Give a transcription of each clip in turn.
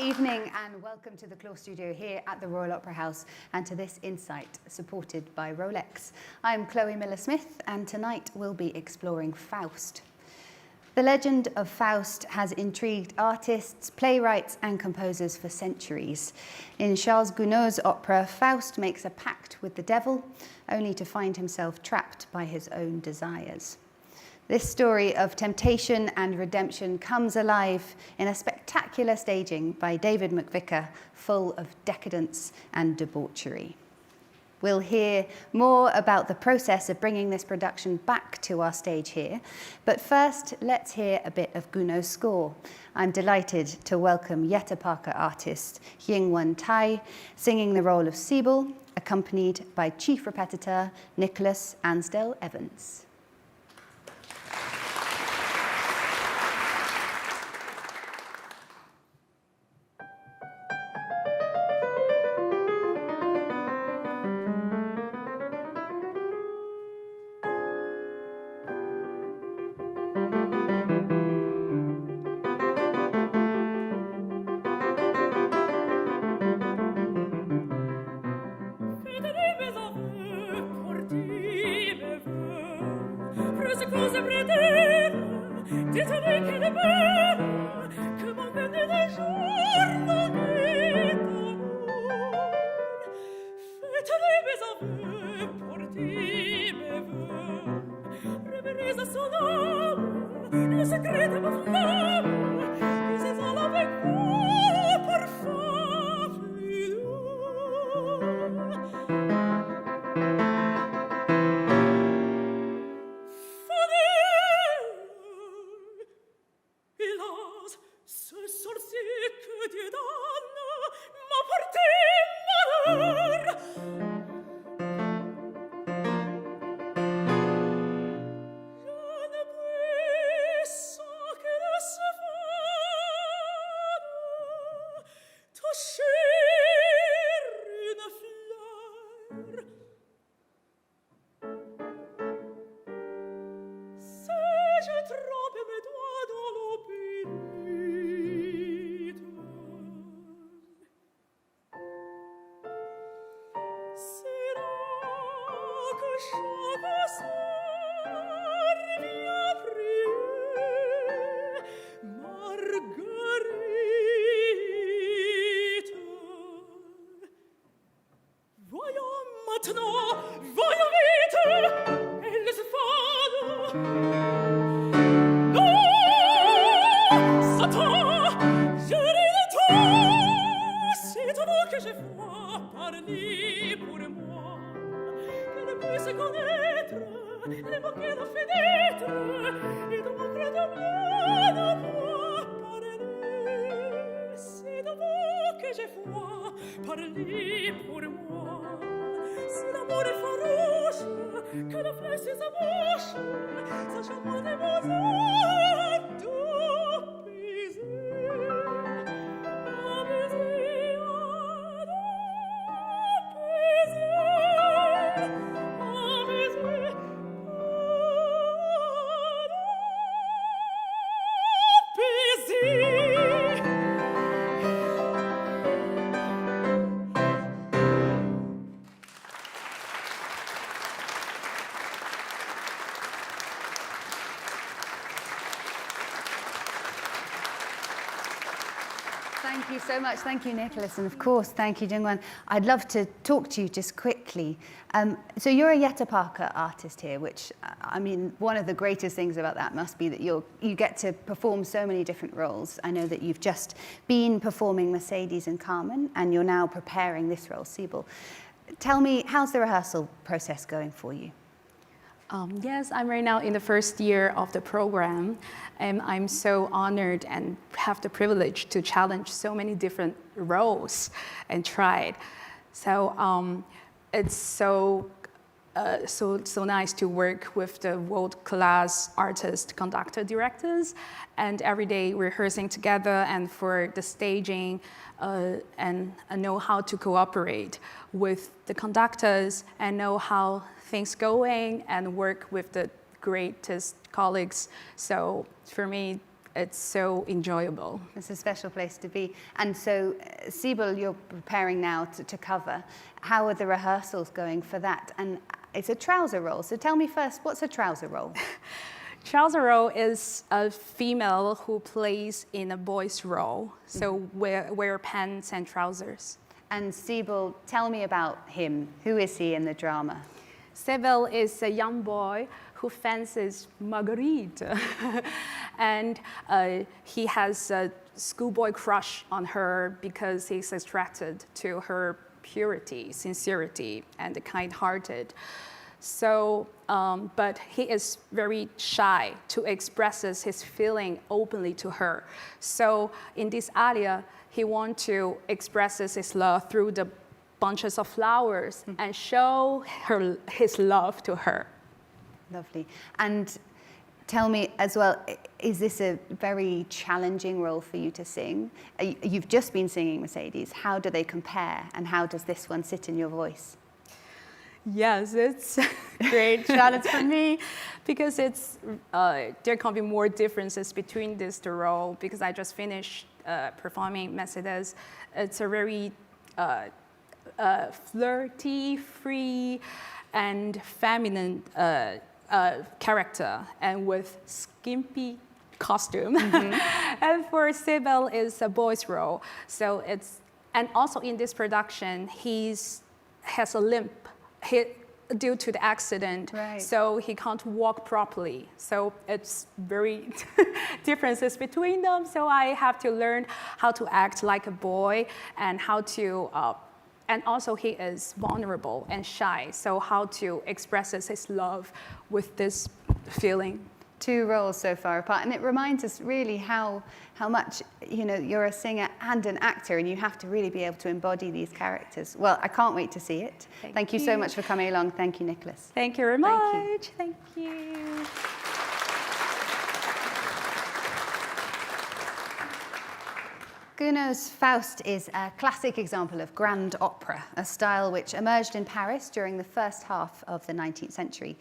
evening and welcome to the Claw Studio here at the Royal Opera House and to this Insight supported by Rolex. I'm Chloe Miller-Smith and tonight we'll be exploring Faust. The legend of Faust has intrigued artists, playwrights and composers for centuries. In Charles Gounod's opera, Faust makes a pact with the devil only to find himself trapped by his own desires. This story of temptation and redemption comes alive in a spectacular staging by David McVicar, full of decadence and debauchery. We'll hear more about the process of bringing this production back to our stage here, but first let's hear a bit of Gounod's score. I'm delighted to welcome Jette Parker artist Ying-Wen Tai, singing the role of Sibyl, accompanied by chief repetiteur Nicholas Ansdell-Evans. Thank you so much. Thank you, Nicholas. And of course, thank you, Ying-Wen. I'd love to talk to you just quickly. So you're a Jette Parker artist here, which, I mean, one of the greatest things about that must be that you get to perform so many different roles. I know that you've just been performing Mercedes and Carmen, and you're now preparing this role, Sibyl. Tell me, how's the rehearsal process going for you? Yes, I'm right now in the first year of the program, and I'm so honored and have the privilege to challenge so many different roles and try it. So it's so nice to work with the world-class artist, conductor, directors, and every day rehearsing together and for the staging and know how to cooperate with the conductors and know how things going and work with the greatest colleagues. So for me, it's so enjoyable. It's a special place to be. And so, Sibyl, you're preparing now to cover. How are the rehearsals going for that? And it's a trouser role. So tell me first, what's a trouser role? Trouser role is a female who plays in a boy's role, so wear pants and trousers. And Sibyl, tell me about him. Who is he in the drama? Sibyl is a young boy who fancies Marguerite, and he has a schoolboy crush on her because he's attracted to her purity, sincerity, and kind-hearted. So, but he is very shy to express his feeling openly to her. So in this aria, he wants to express his love through the bunches of flowers and show his love to her. Lovely. And tell me as well, is this a very challenging role for you to sing? You've just been singing Mercedes. How do they compare, and how does this one sit in your voice? Yes, it's a great challenge for me because there can be more differences between these two roles because I just finished performing Mercedes. It's a very flirty, free, and feminine character, and with skimpy costume. And for Sibyl, it's a boy's role. So and also in this production, he has a limp. Due to the accident, right. So he can't walk properly. So it's very differences between them. So I have to learn how to act like a boy and how to, and also he is vulnerable and shy. So how to express his love with this feeling. Two roles so far apart, and it reminds us really how much you're a singer and an actor, and you have to really be able to embody these characters. Well, I can't wait to see it. Thank you so much for coming along. Thank you, Nicholas. Thank you very much. Thank you. Gounod's Faust is a classic example of grand opera, a style which emerged in Paris during the first half of the 19th century.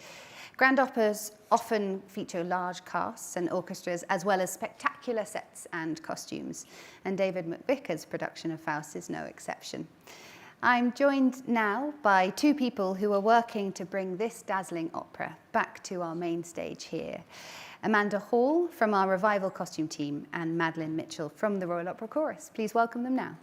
Grand operas often feature large casts and orchestras, as well as spectacular sets and costumes. And David McVicar's production of Faust is no exception. I'm joined now by two people who are working to bring this dazzling opera back to our main stage here. Amanda Hall from our revival costume team and Madeline Mitchell from the Royal Opera Chorus. Please welcome them now.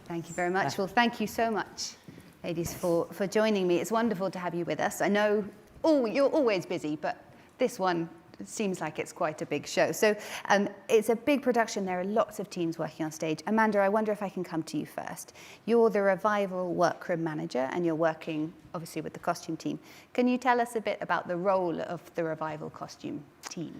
Thank you very much. Well, thank you so much, ladies, for joining me. It's wonderful to have you with us. I know you're always busy, but this one seems like it's quite a big show. So it's a big production. There are lots of teams working on stage. Amanda, I wonder if I can come to you first. You're the revival workroom manager, and you're working, obviously, with the costume team. Can you tell us a bit about the role of the revival costume team?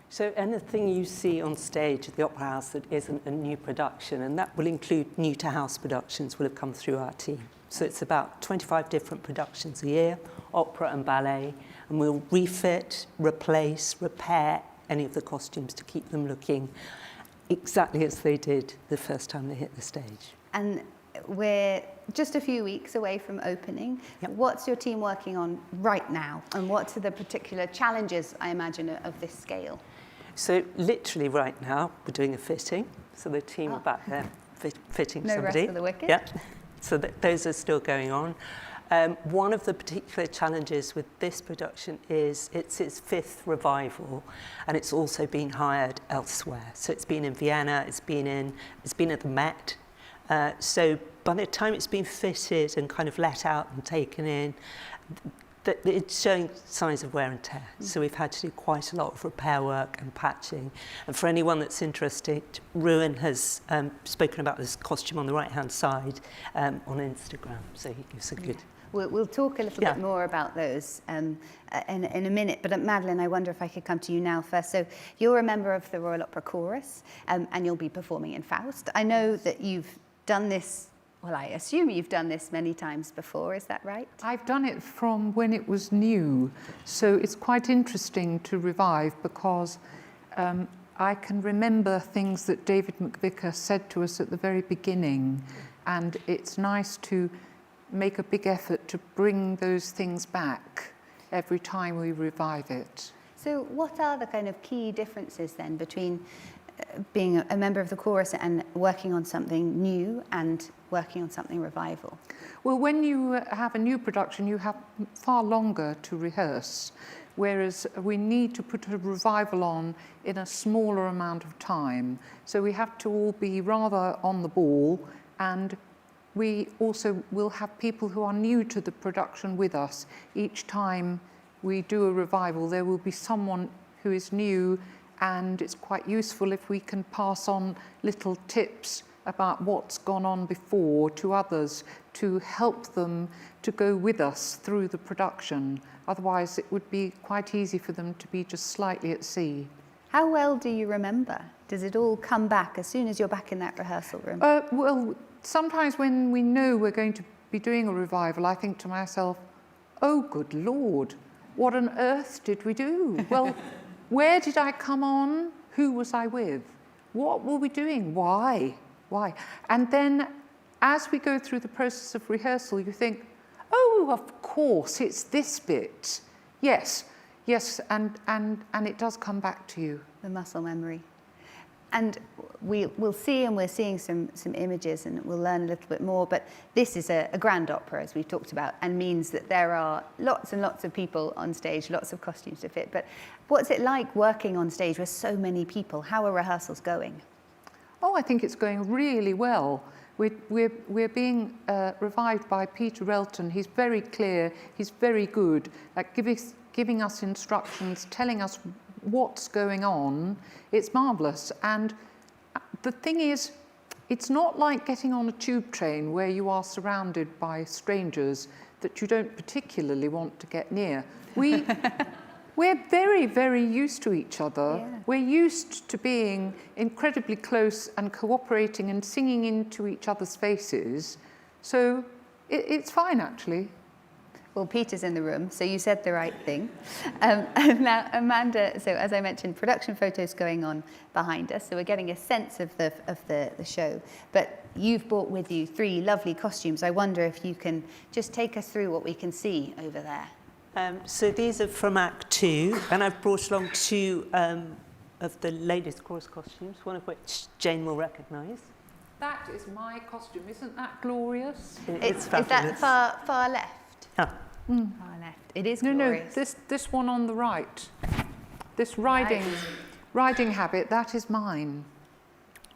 So anything you see on stage at the Opera House that isn't a new production, and that will include new-to-house productions, will have come through our team. So it's about 25 different productions a year, opera and ballet, and we'll refit, replace, repair any of the costumes to keep them looking exactly as they did the first time they hit the stage. And we're just a few weeks away from opening. Yep. What's your team working on right now, and what are the particular challenges, I imagine, of this scale? So literally right now, we're doing a fitting. So the team are back there fitting No somebody. rest for the wicked. Yeah. So those are still going on. One of the particular challenges with this production is it's its fifth revival, and it's also been hired elsewhere. So it's been in Vienna, it's been at the Met. So by the time it's been fitted and kind of let out and taken in, it's showing signs of wear and tear. So we've had to do quite a lot of repair work and patching. And for anyone that's interested, Ruin has spoken about this costume on the right-hand side on Instagram. So he gives a good... We'll talk a little bit more about those in a minute. But Madeline, I wonder if I could come to you now first. So you're a member of the Royal Opera Chorus, and you'll be performing in Faust. I know that you've done this. Well, I assume you've done this many times before, is that right? I've done it from when it was new, so it's quite interesting to revive because I can remember things that David McVicar said to us at the very beginning, and it's nice to make a big effort to bring those things back every time we revive it. So what are the kind of key differences then between being a member of the chorus and working on something new and working on something revival? Well, when you have a new production, you have far longer to rehearse, whereas we need to put a revival on in a smaller amount of time. So we have to all be rather on the ball, and we also will have people who are new to the production with us. Each time we do a revival, there will be someone who is new, and it's quite useful if we can pass on little tips about what's gone on before to others to help them to go with us through the production. Otherwise, it would be quite easy for them to be just slightly at sea. How well do you remember? Does it all come back as soon as you're back in that rehearsal room? Well, sometimes when we know we're going to be doing a revival, I think to myself, oh, good Lord, what on earth did we do? Well, where did I come on? Who was I with? What were we doing? Why? And then as we go through the process of rehearsal, you think, oh, of course, it's this bit. Yes, and it does come back to you. The muscle memory. And we'll see, and we're seeing some images, and we'll learn a little bit more, but this is a grand opera, as we've talked about, and means that there are lots and lots of people on stage, lots of costumes to fit. But what's it like working on stage with so many people? How are rehearsals going? Oh, I think it's going really well. We're being revived by Peter Relton. He's very clear, he's very good at giving us instructions, telling us what's going on. It's marvellous. And the thing is, it's not like getting on a tube train where you are surrounded by strangers that you don't particularly want to get near. We're very, very used to each other. Yeah. We're used to being incredibly close and cooperating and singing into each other's faces. So it's fine, actually. Well, Peter's in the room, so you said the right thing. Now, Amanda, so as I mentioned, production photos going on behind us, so we're getting a sense of the show. But you've brought with you 3 lovely costumes. I wonder if you can just take us through what we can see over there. So these are from Act 2, and I've brought along 2 of the latest chorus costumes, one of which Jane will recognise. That is my costume. Isn't that glorious? It's Is that far left? Ah. Far left. It is No, glorious. this one on the right. This riding habit, that is mine.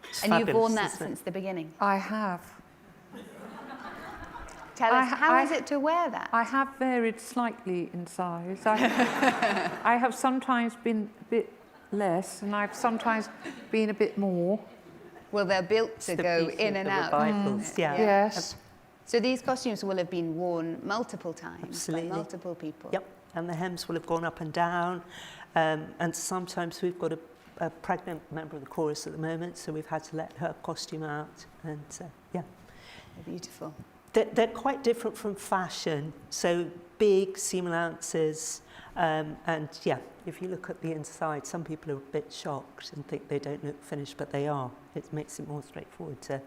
It's And you've worn fabulous, that isn't it? since the beginning. I have. Tell us, how is it to wear that? I have varied slightly in size. I have sometimes been a bit less, and I've sometimes been a bit more. Well, they're built to The go beauty in of and the out. revivals, yeah. Yes. So these costumes will have been worn multiple times Absolutely. by multiple people. Yep, and the hems will have gone up and down, and sometimes we've got a pregnant member of the chorus at the moment, so we've had to let her costume out, and yeah. They're beautiful. They're quite different from fashion, so big seam allowances, and yeah, if you look at the inside, some people are a bit shocked and think they don't look finished, but they are. It makes it more straightforward to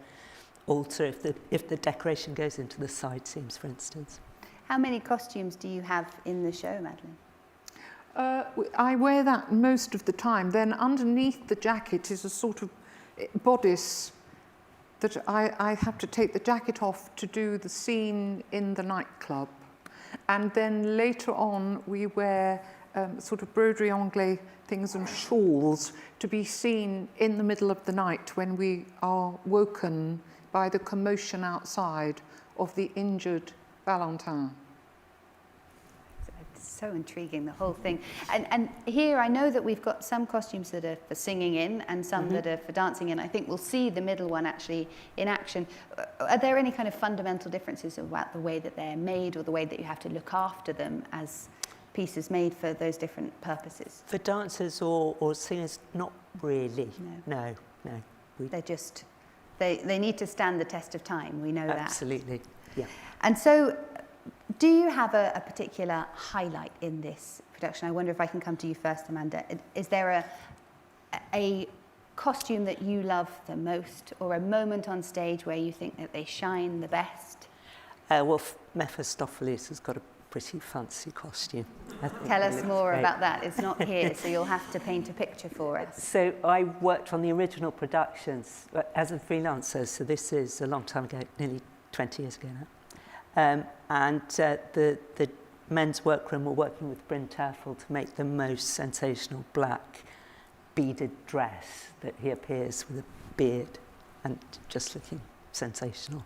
alter if the decoration goes into the side seams, for instance. How many costumes do you have in the show, Madeline? I wear that most of the time. Then underneath the jacket is a sort of bodice that I have to take the jacket off to do the scene in the nightclub. And then later on we wear sort of broderie anglais things and shawls to be seen in the middle of the night when we are woken by the commotion outside of the injured Valentin. It's so intriguing, the whole thing. And here I know that we've got some costumes that are for singing in and some that are for dancing in. I think we'll see the middle one actually in action. Are there any kind of fundamental differences about the way that they're made or the way that you have to look after them as pieces made for those different purposes? For dancers or singers, not really. No. They're just, they need to stand the test of time, we know that. Absolutely, yeah. And so, do you have a particular highlight in this production? I wonder if I can come to you first, Amanda. Is there a costume that you love the most, or a moment on stage where you think that they shine the best? Well, Mephistopheles has got a pretty fancy costume. Tell us more great. about that. It's not here, so you'll have to paint a picture for us. So I worked on the original productions as a freelancer, so this is a long time ago, nearly 20 years ago now. The men's workroom were working with Bryn Terfel to make the most sensational black beaded dress that he appears with a beard and just looking sensational.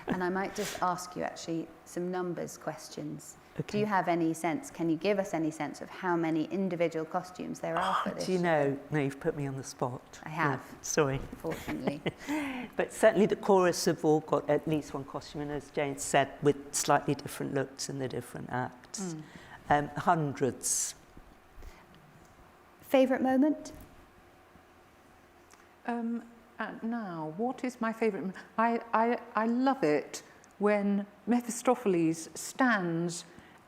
And I might just ask you actually some numbers questions. Okay. Do you have any sense, can you give us any sense of how many individual costumes there are for this? Do you know? No, you've put me on the spot. I have. Yeah, sorry. Unfortunately. But certainly the chorus have all got at least one costume, and as Jane said, with slightly different looks in the different acts. Hundreds. Favourite moment? Now, what is my favourite? I love it when Mephistopheles stands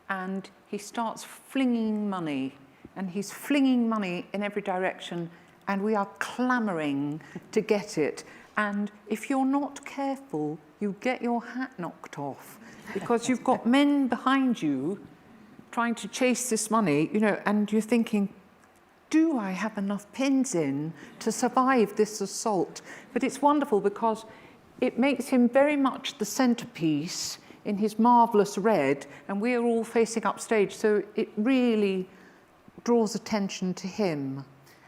and he starts flinging money, and he's flinging money in every direction, and we are clamouring to get it. And if you're not careful, you get your hat knocked off, because you've got men behind you trying to chase this money, you know, and you're thinking, do I have enough pins in to survive this assault? But it's wonderful because it makes him very much the centerpiece in his marvellous red, and we're all facing upstage, so it really draws attention to him.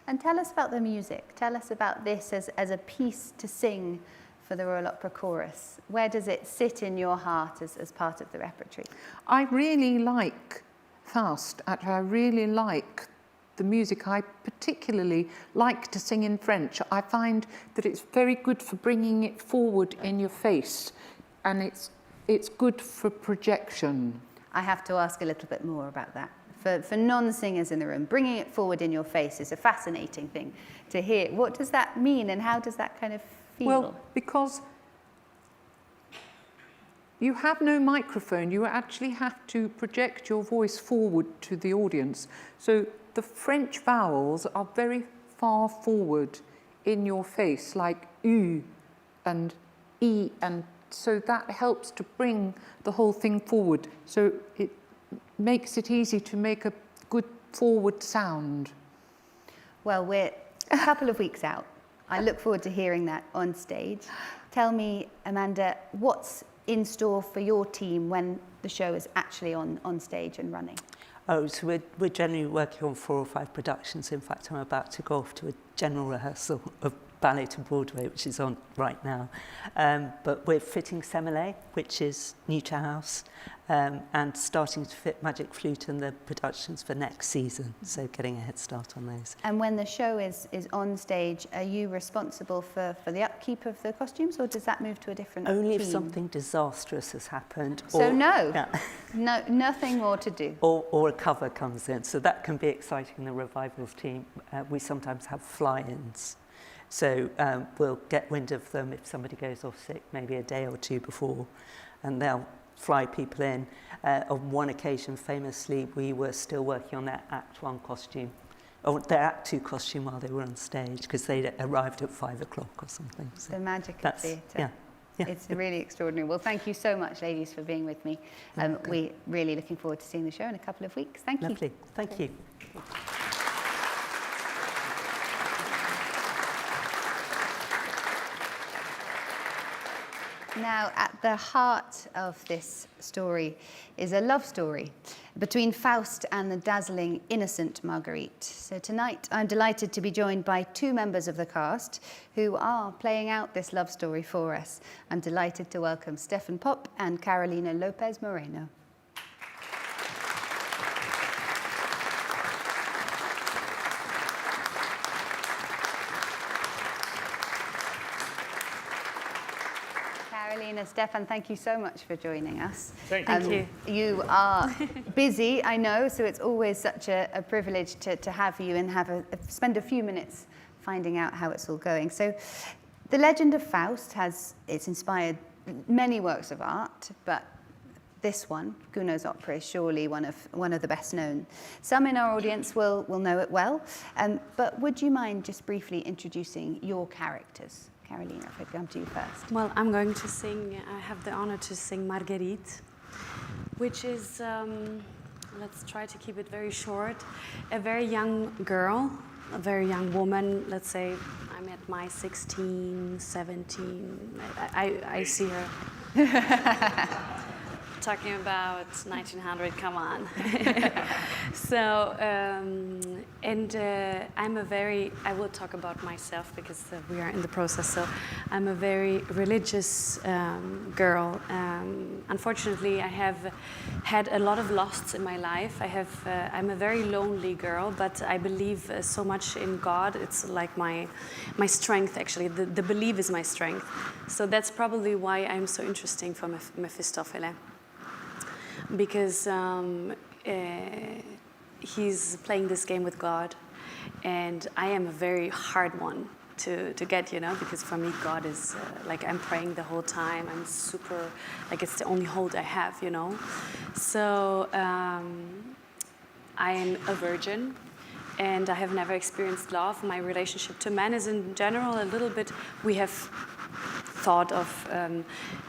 And tell us about the music. Tell us about this as a piece to sing for the Royal Opera Chorus. Where does it sit in your heart as part of the repertory? I really like Faust. Actually, I really like the music. I particularly like to sing in French. I find that it's very good for bringing it forward in your face, and it's good for projection. I have to ask a little bit more about that. For non-singers in the room, bringing it forward in your face is a fascinating thing to hear. What does that mean, and how does that kind of feel? Well, because you have no microphone, you actually have to project your voice forward to the audience. So the French vowels are very far forward in your face, like U and E, and so that helps to bring the whole thing forward. So it makes it easy to make a good forward sound. Well, we're a couple of weeks out. I look forward to hearing that on stage. Tell me, Amanda, what's in store for your team when the show is actually on stage and running? Oh, so we're generally working on 4 or 5 productions. In fact, I'm about to go off to a general rehearsal of Ballet to Broadway, which is on right now. But we're fitting Semele, which is new to house, and starting to fit Magic Flute and the productions for next season, so getting a head start on those. And when the show is on stage, are you responsible for the upkeep of the costumes, or does that move to a different Only team? if something disastrous has happened. So or, no, yeah. no, nothing more to do. Or a cover comes in, so that can be exciting in the revivals team. We sometimes have fly-ins. So we'll get wind of them if somebody goes off sick, maybe a day or 2 before, and they'll fly people in. On one occasion, famously, we were still working on their Act 1 costume, or their Act 2 costume while they were on stage, because they arrived at 5 o'clock or something. So The magic of theatre. Yeah. Yeah. It's really extraordinary. Well, thank you so much, ladies, for being with me. We're really looking forward to seeing the show in a couple of weeks. Thank you. Lovely. Thank you. Now, at the heart of this story is a love story between Faust and the dazzling, innocent Marguerite. So tonight, I'm delighted to be joined by 2 members of the cast who are playing out this love story for us. I'm delighted to welcome Stefan Popp and Carolina Lopez Moreno. Carolina, Stefan, thank you so much for joining us. Thank you. You are busy, I know, so it's always such a privilege to have you and spend a few minutes finding out how it's all going. So the legend of Faust it's inspired many works of art, but this one, Gounod's opera, is surely one of the best known. Some in our audience will know it well, but would you mind just briefly introducing your characters? Carolina, if I come to you first. Well, I'm going to sing, I have the honor to sing Marguerite, which is, let's try to keep it very short, a very young girl, a very young woman, let's say I'm at my 16, 17, I see her. Talking about 1900, come on. So, I will talk about myself because we are in the process. So I'm a very religious girl. Unfortunately, I have had a lot of loss in my life. I'm a very lonely girl, but I believe so much in God. It's like my strength, actually. The belief is my strength. So that's probably why I'm so interesting for Mephistopheles. Because he's playing this game with God, and I am a very hard one to get, because for me God is like I'm praying the whole time. I'm super, like it's the only hold I have, So I am a virgin, and I have never experienced love. My relationship to men is in general a little bit, we have thought of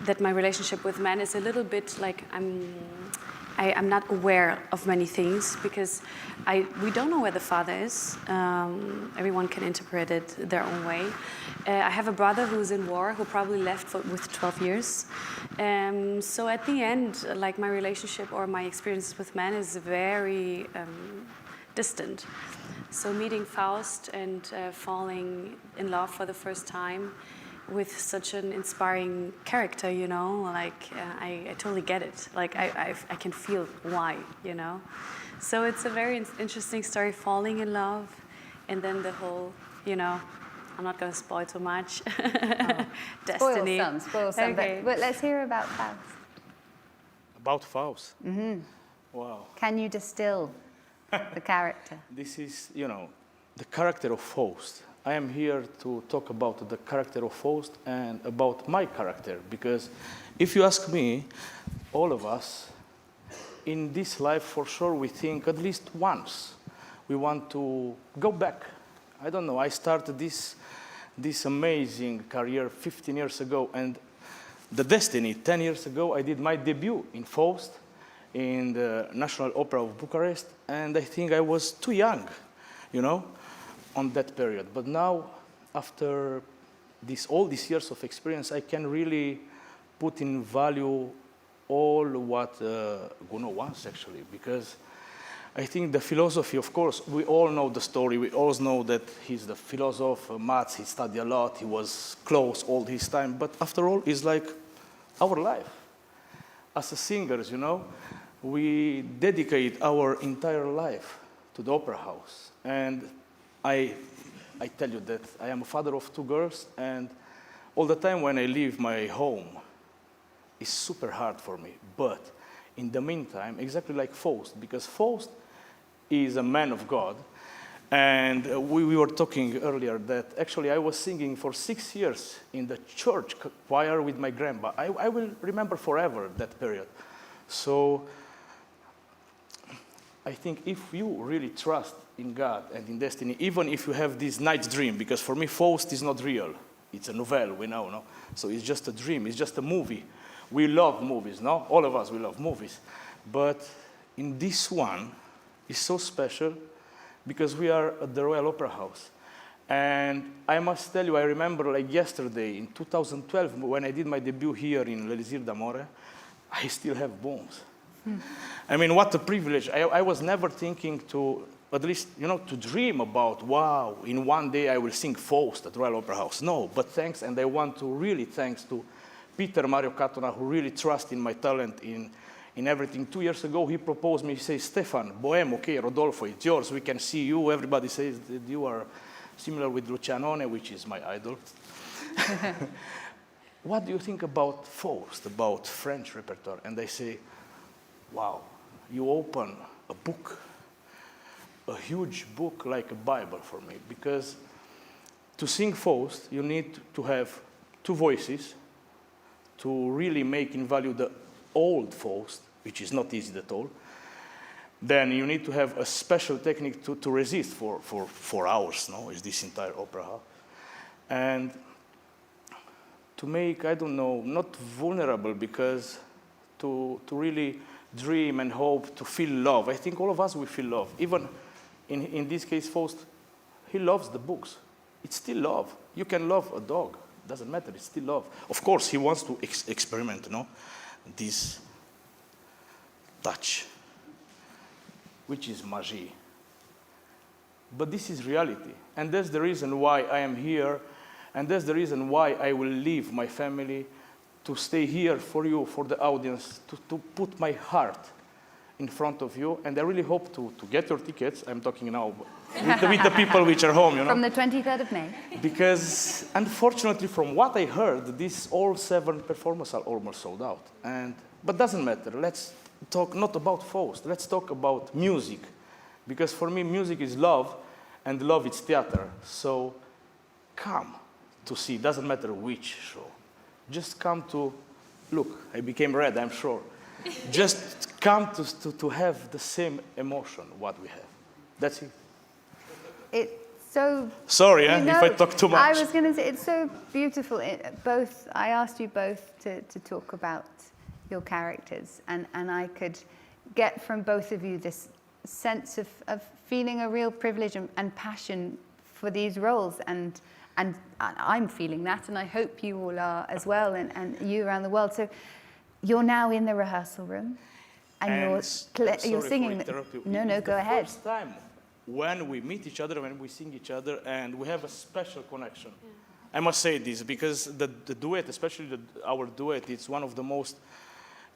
that my relationship with men is a little bit like I'm not aware of many things because we don't know where the father is. Everyone can interpret it their own way. I have a brother who's in war who probably left with 12 years. So at the end, like my relationship or my experiences with men is very distant. So meeting Faust and falling in love for the first time with such an inspiring character, I totally get it. Like I can feel why, So it's a very interesting story, falling in love, and then the whole, I'm not going to spoil too much. Destiny. Spoil some. Okay. But let's hear about Faust. About Faust? Mm-hmm. Wow. Can you distill the character? This is, the character of Faust. I am here to talk about the character of Faust and about my character, because if you ask me, all of us, in this life, for sure, we think at least once we want to go back. I don't know, I started this amazing career 15 years ago, and the destiny, 10 years ago, I did my debut in Faust in the National Opera of Bucharest, and I think I was too young, on that period. But now, after all these years of experience, I can really put in value all what Gounod wants, actually, because I think the philosophy, of course, we all know the story. We all know that he's the philosopher, maths, he studied a lot, he was close all his time. But after all, it's like our life. As a singers, we dedicate our entire life to the opera house. And I tell you that I am a father of 2 girls, and all the time when I leave my home, it's super hard for me. But in the meantime, exactly like Faust, because Faust is a man of God, and we were talking earlier that actually I was singing for 6 years in the church choir with my grandma. I will remember forever that period. So I think if you really trust in God and in destiny, even if you have this night dream, because for me Faust is not real, it's a novel, we know, no? So it's just a dream, it's just a movie. We love movies, no? All of us, we love movies. But in this one, it's so special because we are at the Royal Opera House. And I must tell you, I remember like yesterday, in 2012, when I did my debut here in l'Elisir d'Amore, I still have bones. I mean, what a privilege. I was never thinking to, at least, to dream about, wow, in one day I will sing Faust at Royal Opera House. No, but thanks, and I want to really thanks to Peter Mario Catona, who really trusts in my talent in everything. 2 years ago, he proposed me, he says, Stefan, Bohème, okay, Rodolfo, it's yours, we can see you. Everybody says that you are similar with Lucianone, which is my idol. What do you think about Faust, about French repertoire? And they say, wow, you open a book, a huge book like a Bible for me, because to sing Faust, you need to have 2 voices to really make in value the old Faust, which is not easy at all. Then you need to have a special technique to resist for 4 hours, no? Is this entire opera. And to make, I don't know, not vulnerable, because to really dream and hope, to feel love. I think all of us, we feel love. Even in this case, Faust, he loves the books. It's still love. You can love a dog. Doesn't matter, it's still love. Of course, he wants to experiment, this touch, which is magie. But this is reality. And that's the reason why I am here. And that's the reason why I will leave my family to stay here for you, for the audience, to put my heart in front of you. And I really hope to get your tickets. I'm talking now with the people which are home, From the 23rd of May. Because unfortunately, from what I heard, these all 7 performances are almost sold out. But doesn't matter. Let's talk not about Faust. Let's talk about music. Because for me, music is love, and love is theater. So come to see. Doesn't matter which show. Just come to, look, I became red, I'm sure. Just come to have the same emotion what we have. That's it. It's so... Sorry if I talk too much. I was going to say, it's so beautiful. I asked you both to talk about your characters, and I could get from both of you this sense of feeling a real privilege and passion for these roles, and I'm feeling that, and I hope you all are as well, and you around the world. So you're now in the rehearsal room, and you're singing. No, go ahead. First time when we meet each other, when we sing each other, and we have a special connection. Yeah. I must say this, because the duet, especially our duet, it's one of the most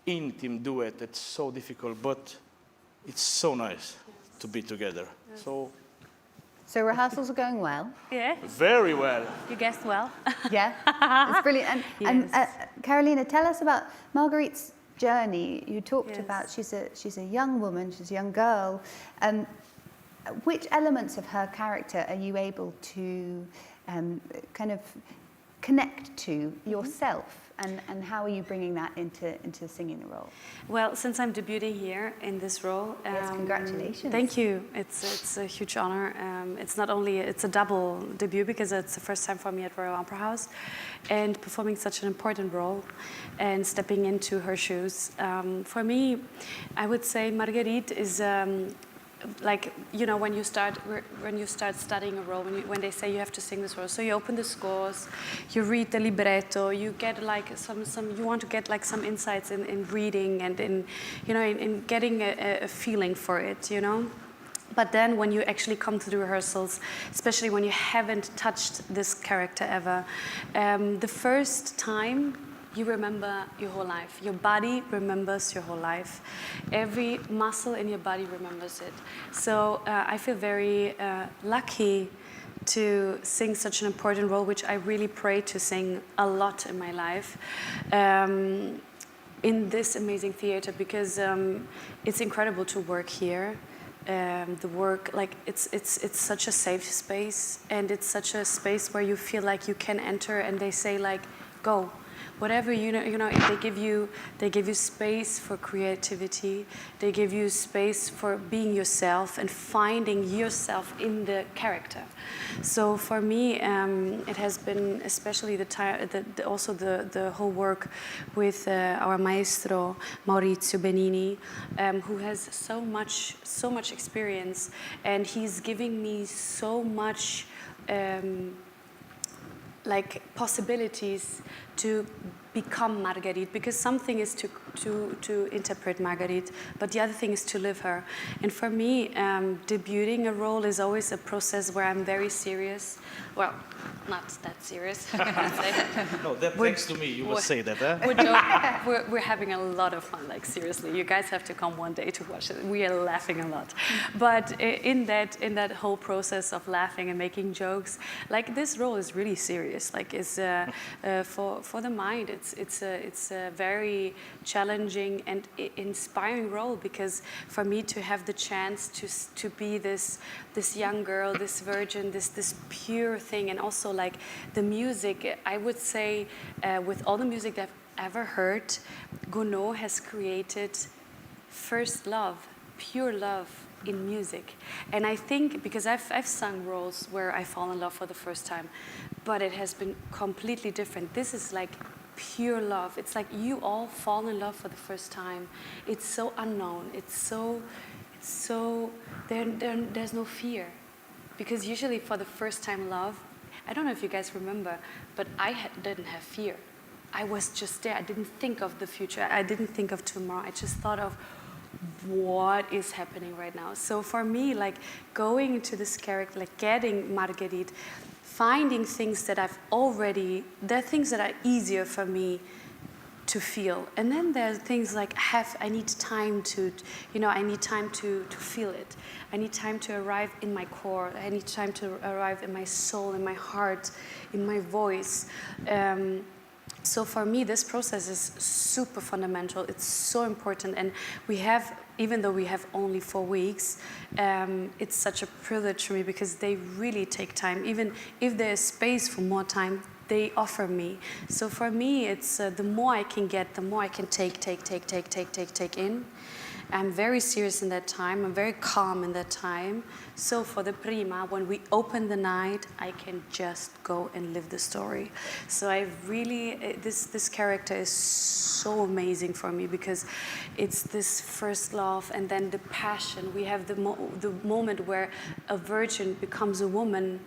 intimate duet. It's so difficult, but it's so nice to be together. Yes. So rehearsals are going well. Yeah. Very well. You guessed well. Yeah, it's brilliant. And Carolina, tell us about Marguerite's journey. You talked about she's a young woman, she's a young girl. Which elements of her character are you able to kind of connect to yourself? And how are you bringing that into singing the role? Well, since I'm debuting here in this role, yes, congratulations! Thank you. It's a huge honor. It's a double debut, because it's the first time for me at Royal Opera House, and performing such an important role and stepping into her shoes. For me, I would say Marguerite is. Like, when you start studying a role, when they say you have to sing this role, so you open the scores, you read the libretto, you get like you want to get like some insights in reading and in getting a feeling for it, But then when you actually come to the rehearsals, especially when you haven't touched this character ever, the first time you remember your whole life. Your body remembers your whole life. Every muscle in your body remembers it. So I feel very lucky to sing such an important role, which I really pray to sing a lot in my life, in this amazing theater, because it's incredible to work here. The work, like it's such a safe space, and it's such a space where you feel like you can enter, and they say like, go. Whatever they give you space for creativity. They give you space for being yourself and finding yourself in the character. So for me, it has been especially the whole work with our maestro Maurizio Benini, who has so much experience, and he's giving me so much. Like possibilities to become Marguerite, because something is to interpret Marguerite, but the other thing is to live her. And for me, debuting a role is always a process where I'm very serious. Well, not that serious. No, thanks to me, you would say that, huh? We're having a lot of fun, like seriously. You guys have to come one day to watch it. We are laughing a lot. But in that whole process of laughing and making jokes, like this role is really serious. Like it's for the mind, it's a very challenging and inspiring role, because for me to have the chance to be this young girl, this virgin, this pure thing, and also like the music, I would say with all the music that I've ever heard, Gounod has created first love, pure love in music. And I think, because I've sung roles where I fall in love for the first time, but it has been completely different. This is like pure love. It's like you all fall in love for the first time. It's so unknown. It's so there's no fear. Because usually for the first time love, I don't know if you guys remember, but didn't have fear. I was just there. I didn't think of the future. I didn't think of tomorrow. I just thought of what is happening right now. So for me, like going into this character, like getting Marguerite, finding things that there are things that are easier for me to feel. And then there are things like I need time to feel it. I need time to arrive in my core. I need time to arrive in my soul, in my heart, in my voice. So for me, this process is super fundamental. It's so important. And even though we have only 4 weeks, it's such a privilege for me because they really take time. Even if there's space for more time, they offer me. So for me, it's the more I can get, the more I can take in. I'm very serious in that time. I'm very calm in that time. So for the prima, when we open the night, I can just go and live the story. So I really, this character is so amazing for me because it's this first love and then the passion. We have the moment where a virgin becomes a woman.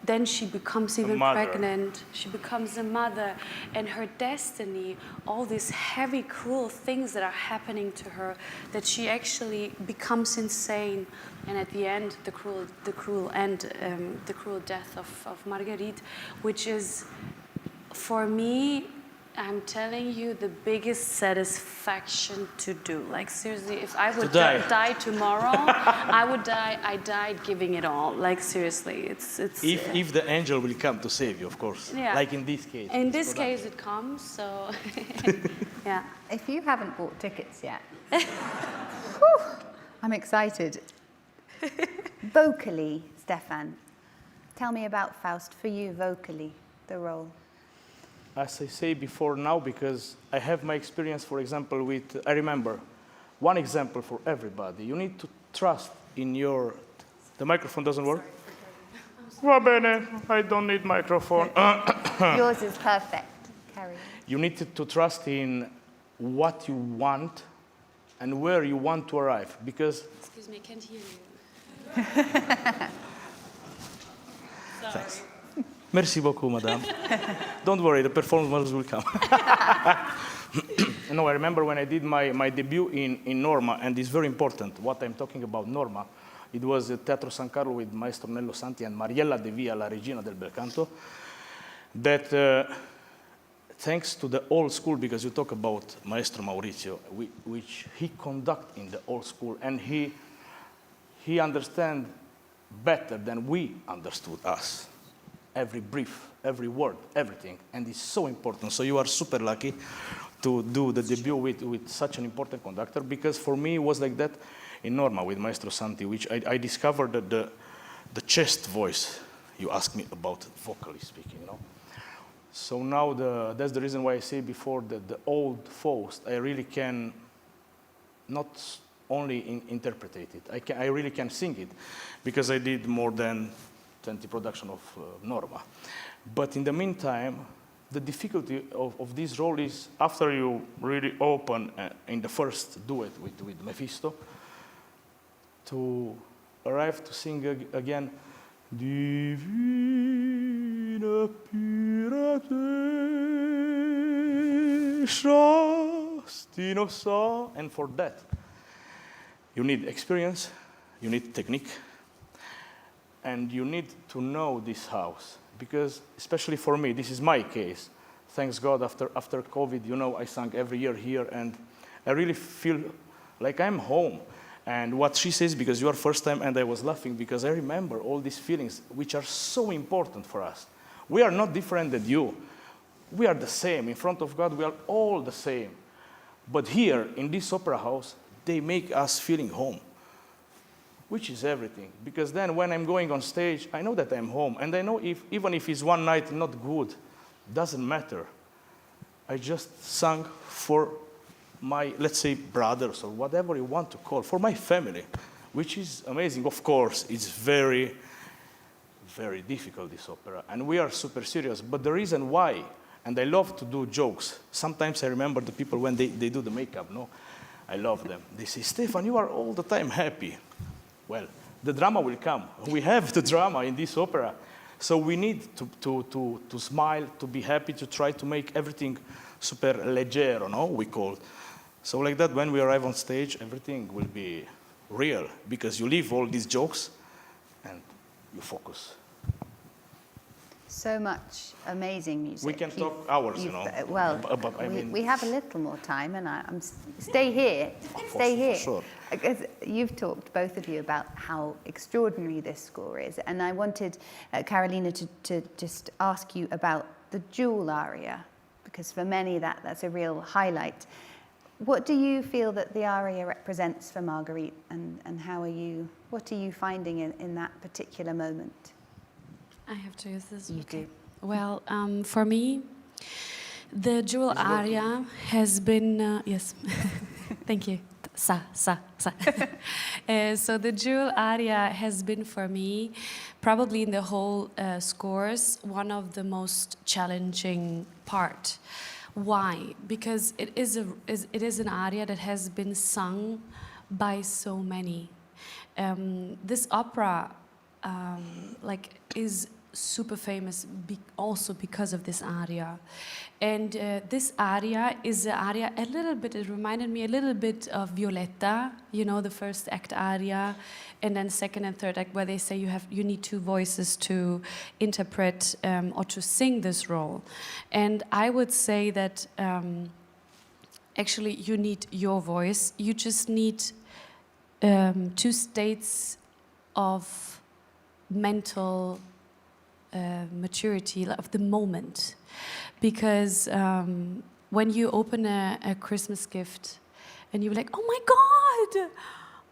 Then she becomes even pregnant. She becomes a mother. And her destiny, all these heavy, cruel things that are happening to her, that she actually becomes insane. And at the end, the cruel death of Marguerite, which is, for me, I'm telling you, the biggest satisfaction to do. Like seriously, if I would die tomorrow, I died giving it all. Like seriously, it's. If the angel will come to save you, of course. Yeah. Like in this case. In this case, it comes. So, yeah. If you haven't bought tickets yet, I'm excited. Vocally, Stefan, tell me about Faust for you vocally, the role. As I say before now, because I have my experience, for example, I remember one example for everybody. You need to trust in the microphone doesn't work? Va bene, I don't need microphone. Yours is perfect. Carry on. You need to trust in what you want and where you want to arrive, because... Excuse me, I can't hear you. Thanks. Merci beaucoup, madame. Don't worry, the performance will come. No, I remember when I did my debut in Norma, and it's very important what I'm talking about, Norma. It was at Teatro San Carlo with Maestro Nello Santi and Mariella De Via, la regina del bel canto, that thanks to the old school, because you talk about Maestro Maurizio, which he conduct in the old school, and he understand better than we understood us. Every brief, every word, everything. And it's so important. So you are super lucky to do the debut with such an important conductor, because for me it was like that in Norma with Maestro Santi, which I discovered that the chest voice you asked me about, vocally speaking, you know. So now that's the reason why I say before that the old Faust, I really can not only interpret it, I really can sing it, because I did more than 20 production of Norma. But in the meantime, the difficulty of this role is, after you really open in the first duet with Mephisto, to arrive to sing again, Divina purate, shastinosa, and for that, you need experience, you need technique, and you need to know this house, because especially for me, this is my case. Thanks God, after COVID, you know, I sang every year here, and I really feel like I'm home. And what she says, because you are first time, and I was laughing because I remember all these feelings, which are so important for us. We are not different than you. We are the same. In front of God, we are all the same. But here, in this opera house, they make us feeling home, which is everything. Because then when I'm going on stage, I know that I'm home. And I know even if it's one night not good, doesn't matter. I just sang for my, let's say, brothers or whatever you want to call, for my family. which is amazing. Of course, it's very, very difficult, this opera, and we are super serious. But the reason why, and I love to do jokes. Sometimes I remember the people when they do the makeup, no? I love them. They say, Stefan, you are all the time happy. Well, the drama will come. We have the drama in this opera. So we need to smile, to be happy, to try to make everything super leggero, no? We call. So like that, when we arrive on stage, everything will be real, because you leave all these jokes and you focus. So much amazing music. We can talk hours, you know. Well, I mean, we have a little more time, and stay here. Stay here. Sure. Because you've talked, both of you, about how extraordinary this score is, and I wanted Carolina to just ask you about the Jewel aria, because for many that's a real highlight. What do you feel that the aria represents for Marguerite, and what are you finding in that particular moment? I have to use this? You do. Well, for me, the Jewel aria has been, yes, thank you. Sa. So the Jewel aria has been for me, probably in the whole scores, one of the most challenging part. Why? Because it is an aria that has been sung by so many. This opera is super famous also because of this aria. And this aria is an aria it reminded me a little bit of Violetta, you know, the first act aria, and then second and third act, where they say you need two voices to interpret or to sing this role. And I would say that actually you need your voice. You just need two states of mental maturity of the moment, because when you open a Christmas gift and you're like, oh my God,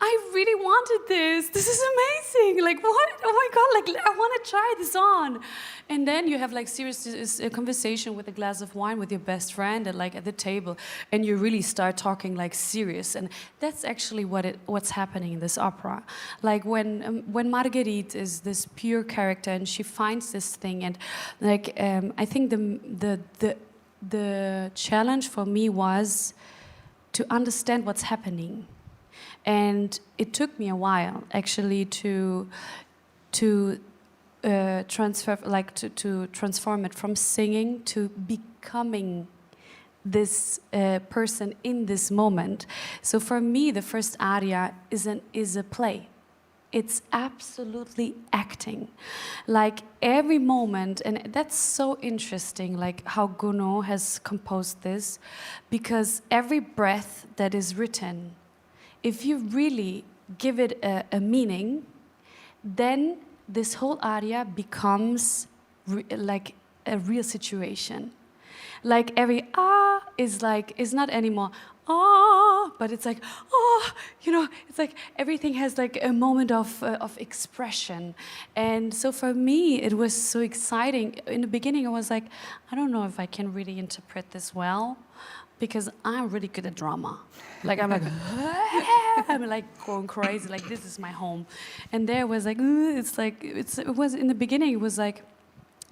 I really wanted this. This is amazing. Like, what? Oh my God, like, I want to try this on. And then you have like serious conversation with a glass of wine with your best friend and like at the table, and you really start talking like serious. And that's actually what's happening in this opera. Like when Marguerite is this pure character and she finds this thing, and like I think the challenge for me was to understand what's happening. And it took me a while, actually, to transform it from singing to becoming this person in this moment. So for me, the first aria is a play. It's absolutely acting. Like every moment, and that's so interesting, like how Gounod has composed this, because every breath that is written, if you really give it a meaning, then this whole aria becomes like a real situation. Like every is not anymore but it's like you know, it's like everything has like a moment of expression. And so for me, it was so exciting. In the beginning, I was like, I don't know if I can really interpret this well, because I'm really good at drama. Like I'm like, I'm like going crazy. Like this is my home, and there was like, it was in the beginning. It was like,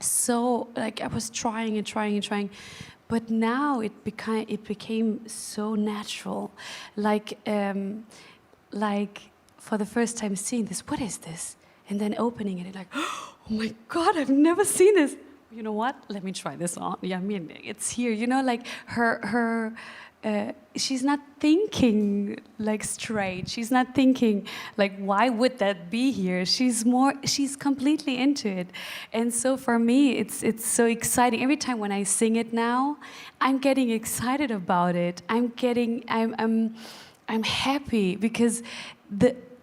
so like I was trying and trying and trying, but now it became so natural. Like for the first time seeing this, what is this? And then opening it, and like, oh my God, I've never seen this. You know what? Let me try this on. Yeah, I mean, it's here. You know, like her she's not thinking like straight. She's not thinking like, why would that be here? She's completely into it. And so for me, it's so exciting. Every time when I sing it now, I'm getting excited about it. I'm happy, because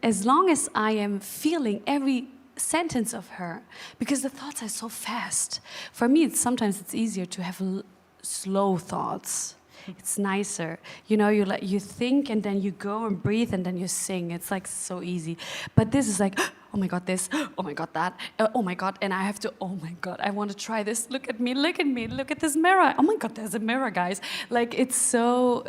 as long as I am feeling every sentence of her, because the thoughts are so fast. For me, sometimes it's easier to have slow thoughts. It's nicer, you know. You think, and then you go and breathe, and then you sing. It's like so easy. But this is like, oh my God, this, oh my God, that, oh my God, and I have to, oh my God, I want to try this. Look at me, look at me, look at this mirror. Oh my God, there's a mirror, guys. Like, it's so,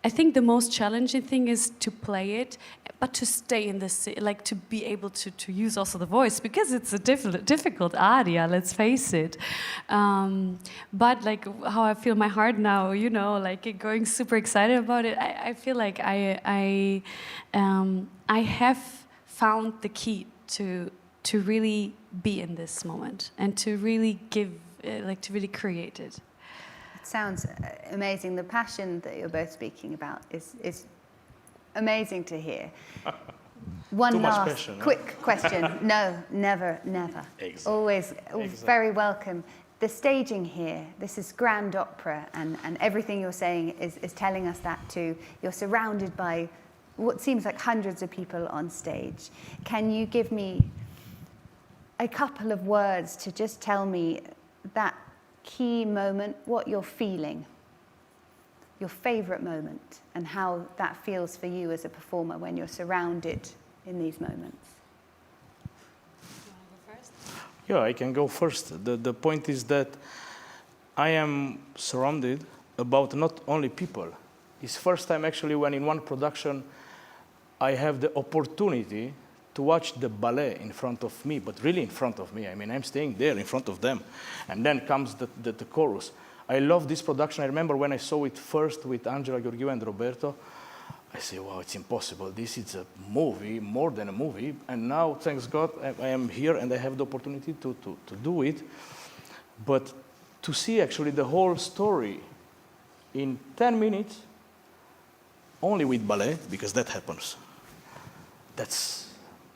I think the most challenging thing is to play it, but to stay in this, like to be able to use also the voice, because it's a difficult aria, let's face it. But like how I feel my heart now, you know, like going super excited about it, I feel like I have found the key to really be in this moment and to really give, like to really create it. It sounds amazing. The passion that you're both speaking about is amazing to hear. One Too much last passion, huh? quick question. No, never, never. Exactly. Always Exactly. very welcome. The staging here, this is grand opera, and everything you're saying is telling us that too. You're surrounded by what seems like hundreds of people on stage. Can you give me a couple of words to just tell me that key moment, what you're feeling? Your favorite moment, and how that feels for you as a performer when you're surrounded in these moments. Yeah, I can go first. The point is that I am surrounded about not only people. It's first time actually when in one production I have the opportunity to watch the ballet in front of me, but really in front of me. I mean, I'm staying there in front of them. And then comes the chorus. I love this production. I remember when I saw it first with Angela, Georgiou, and Roberto, I say, wow, it's impossible. This is a movie, more than a movie. And now, thanks God, I am here and I have the opportunity to do it. But to see actually the whole story in 10 minutes, only with ballet, because that happens, that's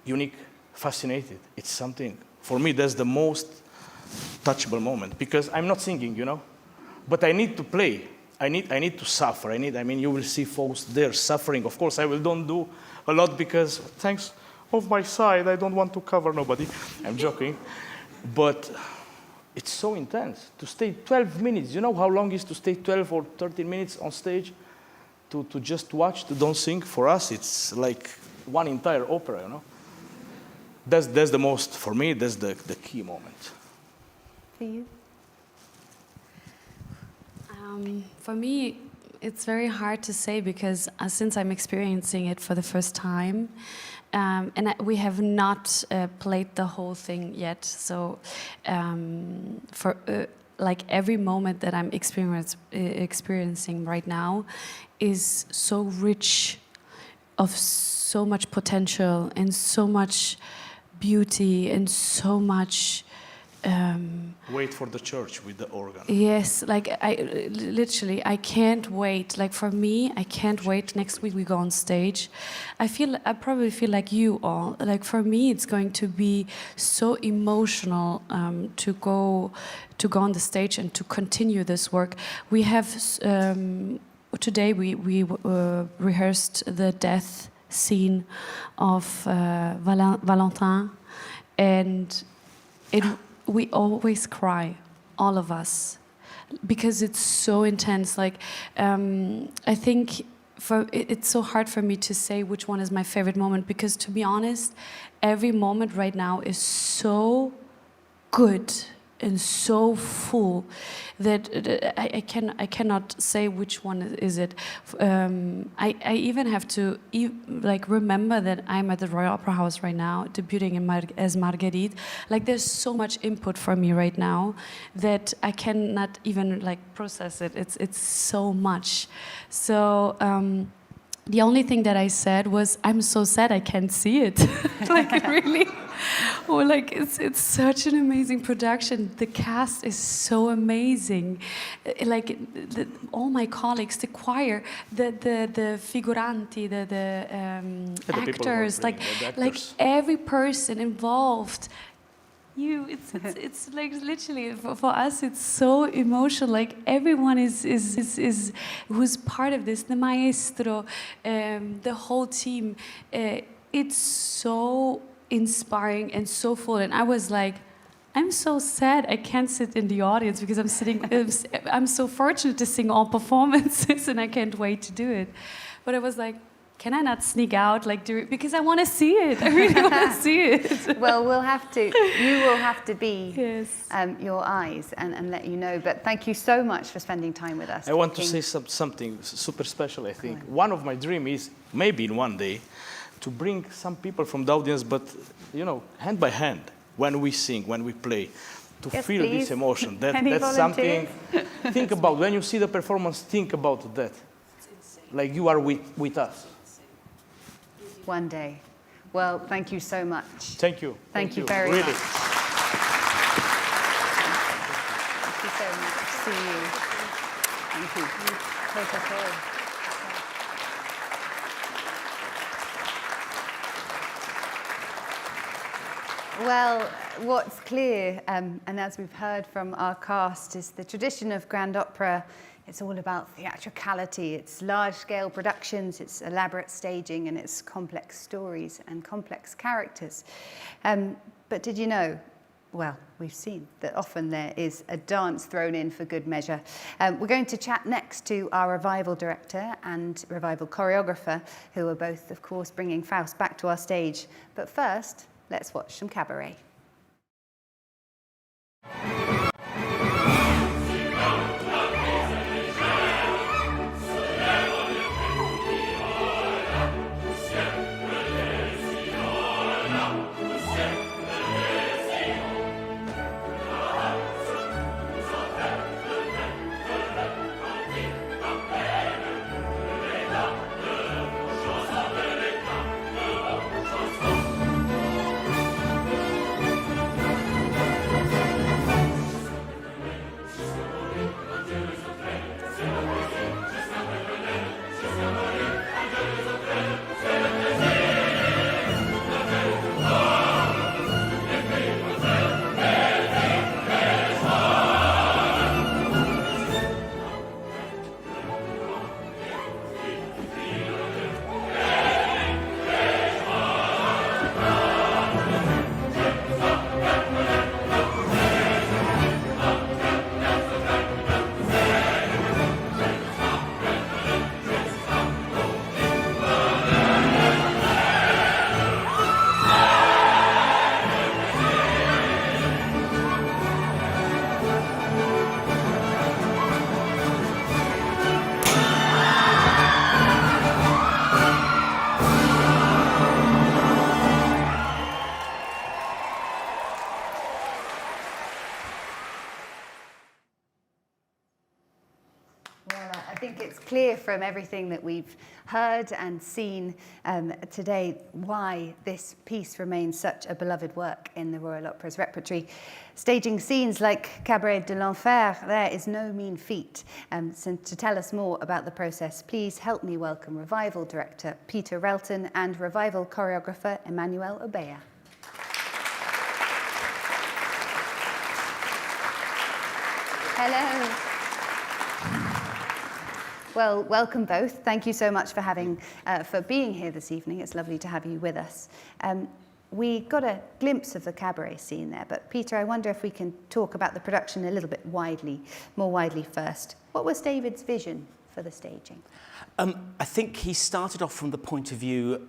unique, fascinated. It's something, for me, that's the most touchable moment, because I'm not singing, you know, but I need to play. I need to suffer. I mean, you will see Faust there suffering. Of course, I will don't do a lot because thanks of my side, I don't want to cover nobody. I'm joking. But it's so intense to stay 12 minutes. You know how long it is to stay 12 or 13 minutes on stage to just watch, to don't sing? For us, it's like one entire opera, you know? That's the most, for me, that's the key moment. For you? For me, it's very hard to say because since I'm experiencing it for the first time, we have not played the whole thing yet. So for like every moment that I'm experiencing right now is so rich of so much potential and so much beauty and so much Wait for the church with the organ. yes, like I can't wait. Like for me, I can't wait. Next week we go on stage. I probably feel like you all. Like for me, it's going to be so emotional to go on the stage and to continue this work. We have today we rehearsed the death scene of Valentin, and we always cry, all of us, because it's so intense. Like, I think it's so hard for me to say which one is my favorite moment, because to be honest, every moment right now is so good and so full that I cannot say which one is it. I even have to like remember that I'm at the Royal Opera House right now, debuting as Marguerite. Like there's so much input for me right now that I cannot even like process it. It's so much. So the only thing that I said was, I'm so sad I can't see it. Like really. Or like it's such an amazing production. The cast is so amazing. Like all my colleagues, the choir, the figuranti, the actors, like every person involved. It's like literally for us it's so emotional. Like everyone is who's part of this, the maestro, the whole team. It's so inspiring and so full. And I was like, I'm so sad I can't sit in the audience because I'm so fortunate to sing all performances and I can't wait to do it. But I was like, can I not sneak out because I want to see it. I really want to see it. Well, you will have to be Yes. your eyes and let you know. But thank you so much for spending time with us. I want to talking. say something super special, I think. One of my dreams is, maybe in one day, to bring some people from the audience, but, hand by hand, when we sing, when we play, to Yes, feel please. this emotion. Any That's something, volunteers? think about, when you see the performance, think about that. Like you are with us. One day. Well, thank you so much. Thank you. Thank you very really. much. Thank you so much. See you. Thank you. Take care. Well, what's clear, and as we've heard from our cast, is the tradition of grand opera. It's all about theatricality, it's large-scale productions, it's elaborate staging, and it's complex stories and complex characters. But did you know, well, we've seen that often there is a dance thrown in for good measure. We're going to chat next to our revival director and revival choreographer, who are both, of course, bringing Faust back to our stage. But first, let's watch some cabaret. I think it's clear from everything that we've heard and seen today why this piece remains such a beloved work in the Royal Opera's repertory. Staging scenes like Cabaret de l'Enfer there is no mean feat. So to tell us more about the process, please help me welcome Revival Director Peter Relton and Revival Choreographer Emmanuel Obeya. Hello. Well, welcome both. Thank you so much for being here this evening. It's lovely to have you with us. We got a glimpse of the cabaret scene there, but Peter, I wonder if we can talk about the production a little bit more widely first. What was David's vision for the staging? I think he started off from the point of view.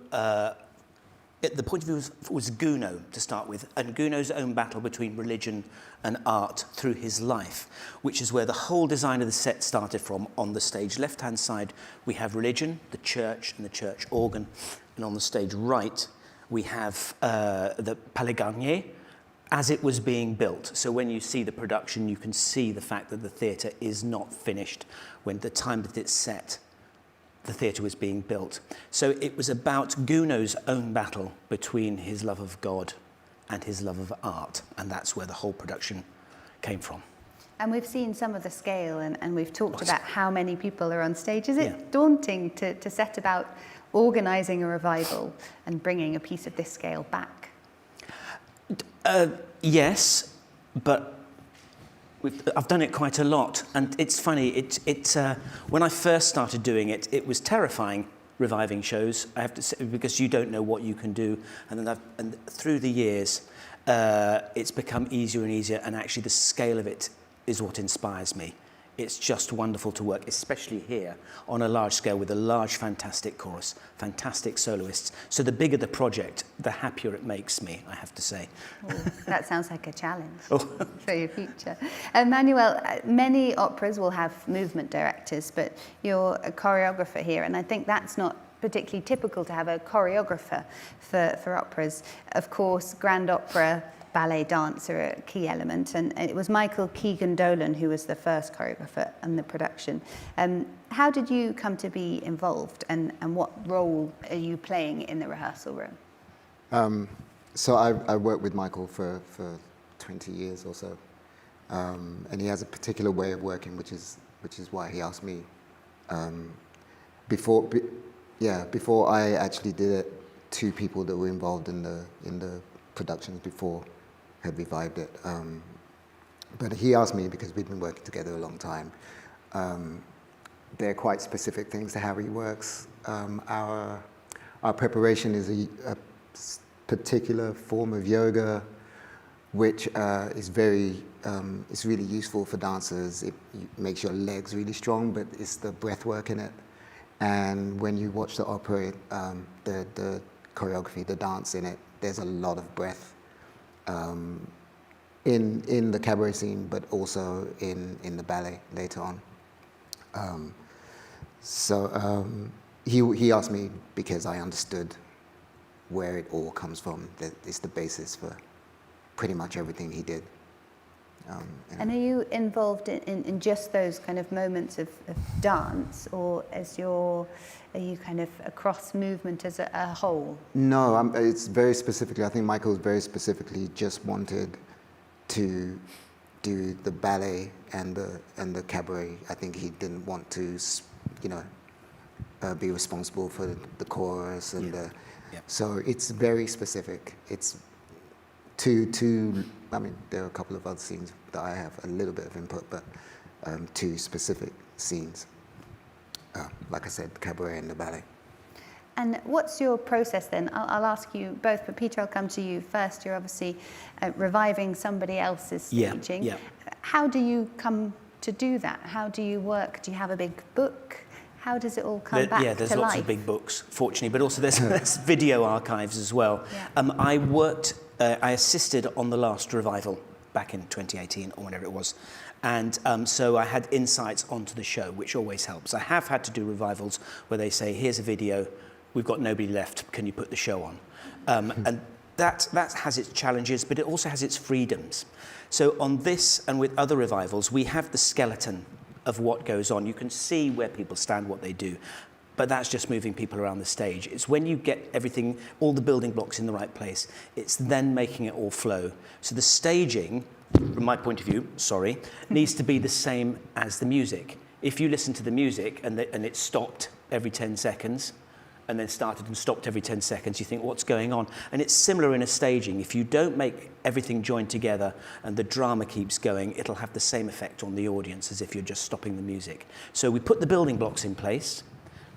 The point of view was Gounod to start with, and Gounod's own battle between religion and art through his life, which is where the whole design of the set started from. On the stage left-hand side, we have religion, the church and the church organ, and on the stage right, we have the Palais Garnier as it was being built. So when you see the production, you can see the fact that the theatre is not finished when the time that it's set. The theatre was being built. So it was about Gounod's own battle between his love of God and his love of art, and that's where the whole production came from. And we've seen some of the scale, and we've talked about how many people are on stage. Is it daunting to set about organising a revival and bringing a piece of this scale back? Yes, but I've done it quite a lot, and it's funny. When I first started doing it, it was terrifying reviving shows. I have to say, because you don't know what you can do, and through the years, it's become easier and easier. And actually, the scale of it is what inspires me. it's just wonderful to work, especially here on a large scale with a large, fantastic chorus, fantastic soloists. So the bigger the project, the happier it makes me, I have to say. Ooh, that sounds like a challenge Oh. for your future. Manuel, many operas will have movement directors, but you're a choreographer here, and I think that's not particularly typical to have a choreographer for operas. Of course, grand opera, ballet, dance are a key element, and it was Michael Keegan-Dolan who was the first choreographer in the production. How did you come to be involved, and what role are you playing in the rehearsal room? So I worked with Michael for 20 years or so, and he has a particular way of working, which is why he asked me. Before I actually did it, 2 people that were involved in the productions before had revived it. But he asked me because we've been working together a long time. There are quite specific things to how he works. Our preparation is a particular form of yoga, which is it's really useful for dancers. It makes your legs really strong, but it's the breath work in it. And when you watch the opera, the choreography, the dance in it, there's a lot of breath in the cabaret scene, but also in the ballet later on. He asked me because I understood where it all comes from. That it's the basis for pretty much everything he did. And are you involved in just those kind of moments of dance, or are you kind of across movement as a whole? No, it's very specifically, I think Michael very specifically just wanted to do the ballet and the cabaret. I think he didn't want to, be responsible for the chorus and so it's very specific. It's I mean, there are a couple of other scenes that I have a little bit of input, but 2 specific scenes. Like I said, the cabaret and the ballet. And what's your process then? I'll ask you both, but Peter, I'll come to you first. You're obviously reviving somebody else's staging. Yeah. How do you come to do that? How do you work? Do you have a big book? How does it all come back to life? Yeah, there's lots of big books, fortunately, but also there's video archives as well. Yeah. I assisted on the last revival back in 2018 or whenever it was. And so I had insights onto the show, which always helps. I have had to do revivals where they say, here's a video, we've got nobody left, can you put the show on? And that has its challenges, but it also has its freedoms. So on this and with other revivals, we have the skeleton of what goes on. You can see where people stand, what they do. But that's just moving people around the stage. It's when you get everything, all the building blocks in the right place, it's then making it all flow. So the staging, from my point of view, needs to be the same as the music. If you listen to the music and it stopped every 10 seconds, and then started and stopped every 10 seconds, you think, what's going on? And it's similar in a staging. If you don't make everything join together and the drama keeps going, it'll have the same effect on the audience as if you're just stopping the music. So we put the building blocks in place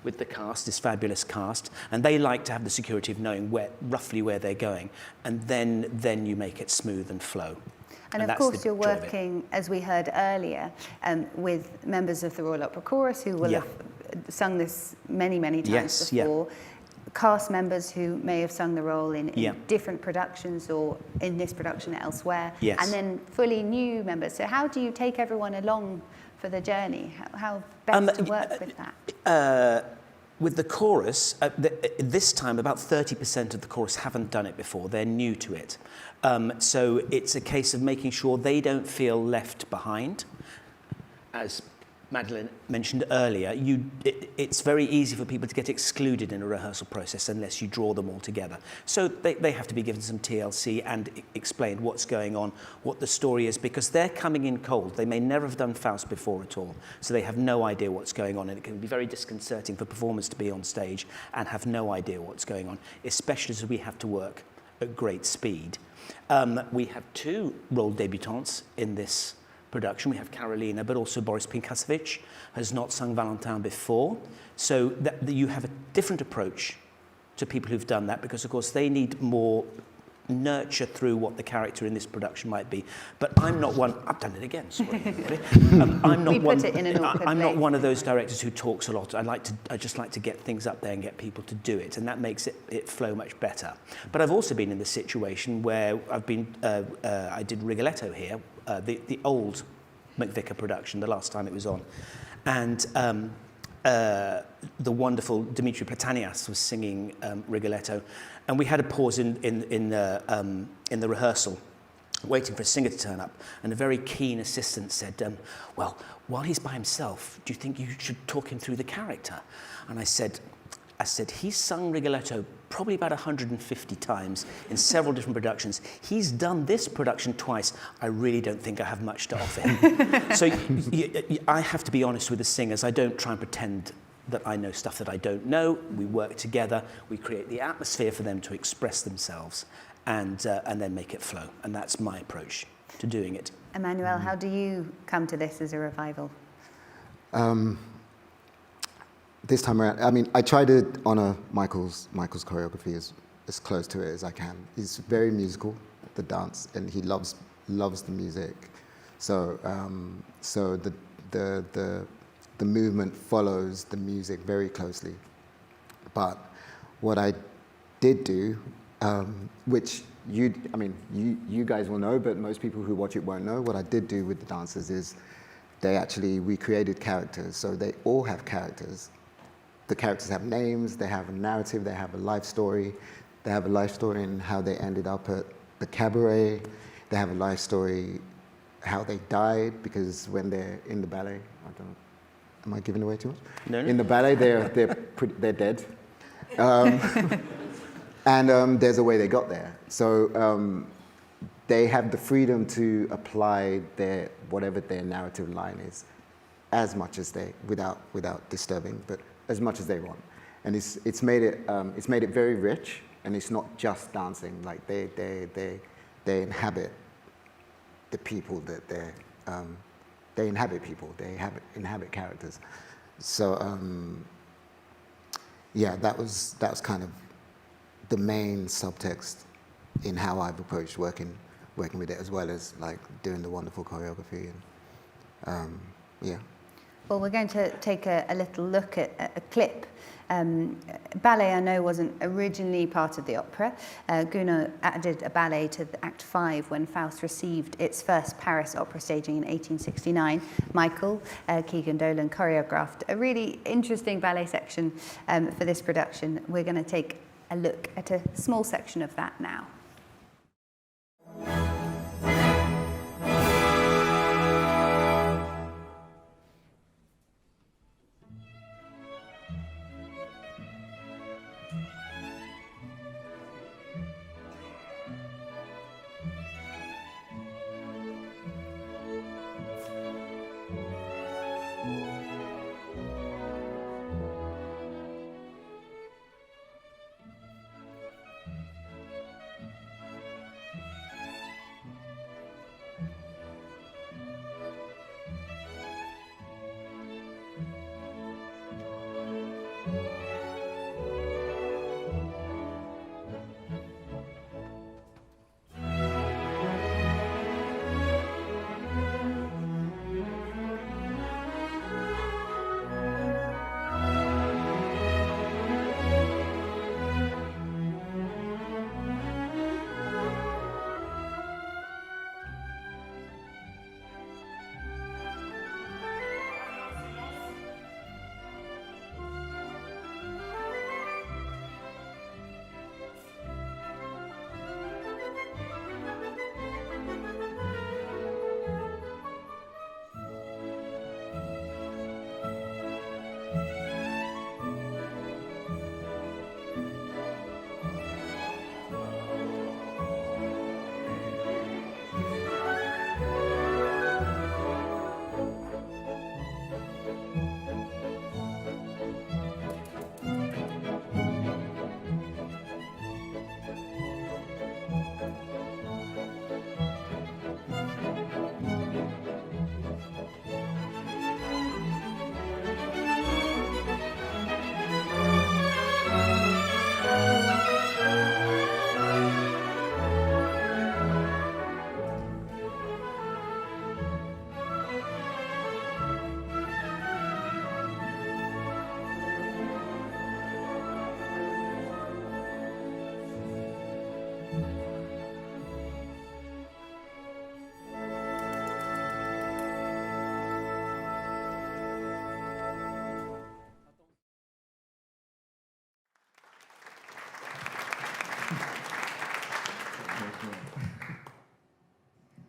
with the cast, this fabulous cast, and they like to have the security of knowing roughly where they're going, and then you make it smooth and flow. And of course you're working, as we heard earlier, with members of the Royal Opera Chorus who will have sung this many, many times before. Cast members who may have sung the role in different productions or in this production elsewhere. And then fully new members. So how do you take everyone along for the journey? How best to work with that? With the chorus, this time about 30% of the chorus haven't done it before. They're new to it. So it's a case of making sure they don't feel left behind. As Madeleine mentioned earlier, it's very easy for people to get excluded in a rehearsal process unless you draw them all together. So they have to be given some TLC and explained what's going on, what the story is, because they're coming in cold. They may never have done Faust before at all, so they have no idea what's going on, and it can be very disconcerting for performers to be on stage and have no idea what's going on, especially as we have to work at great speed. We have 2 role debutantes in this production. We have Carolina, but also Boris Pinkasevich has not sung Valentin before. So that you have a different approach to people who've done that, because of course they need more nurture through what the character in this production might be. But I'm not one. I've done it again. Sorry, everybody. I'm not We one. put it in an awkward I'm not place. one of those directors who talks a lot. I just like to get things up there and get people to do it, and that makes it flow much better. But I've also been in the situation where I did Rigoletto here, the old McVicar production, the last time it was on, and the wonderful Dimitri Platanias was singing Rigoletto, and we had a pause in the rehearsal, waiting for a singer to turn up, and a very keen assistant said, well, while he's by himself, do you think you should talk him through the character? And I said, he's sung Rigoletto probably about 150 times in several different productions. He's done this production twice. I really don't think I have much to offer him. So I have to be honest with the singers. I don't try and pretend that I know stuff that I don't know. We work together. We create the atmosphere for them to express themselves and then make it flow. And that's my approach to doing it. Emmanuel, how do you come to this as a revival? This time around, I mean, I try to honour Michael's choreography as close to it as I can. He's very musical, the dance, and he loves the music. So the movement follows the music very closely. But what I did do, which you guys will know, but most people who watch it won't know. What I did do with the dancers is we created characters, so they all have characters. The characters have names, they have a narrative, they have a life story. They have a life story in how they ended up at the cabaret. They have a life story how they died, because when they're in the ballet, am I giving away too much? No. In the ballet, they're dead. And there's a way they got there. So they have the freedom to apply whatever their narrative line is, as much as without disturbing, but as much as they want. And it's made it very rich, and it's not just dancing. Like they inhabit the people that they inhabit people. They inhabit characters. So yeah, that was kind of the main subtext in how I've approached working with it, as well as like doing the wonderful choreography and yeah. Well, we're going to take a little look at a clip. Ballet, I know, wasn't originally part of the opera. Gounod added a ballet to Act 5 when Faust received its first Paris opera staging in 1869. Michael Keegan-Dolan choreographed a really interesting ballet section for this production. We're going to take a look at a small section of that now.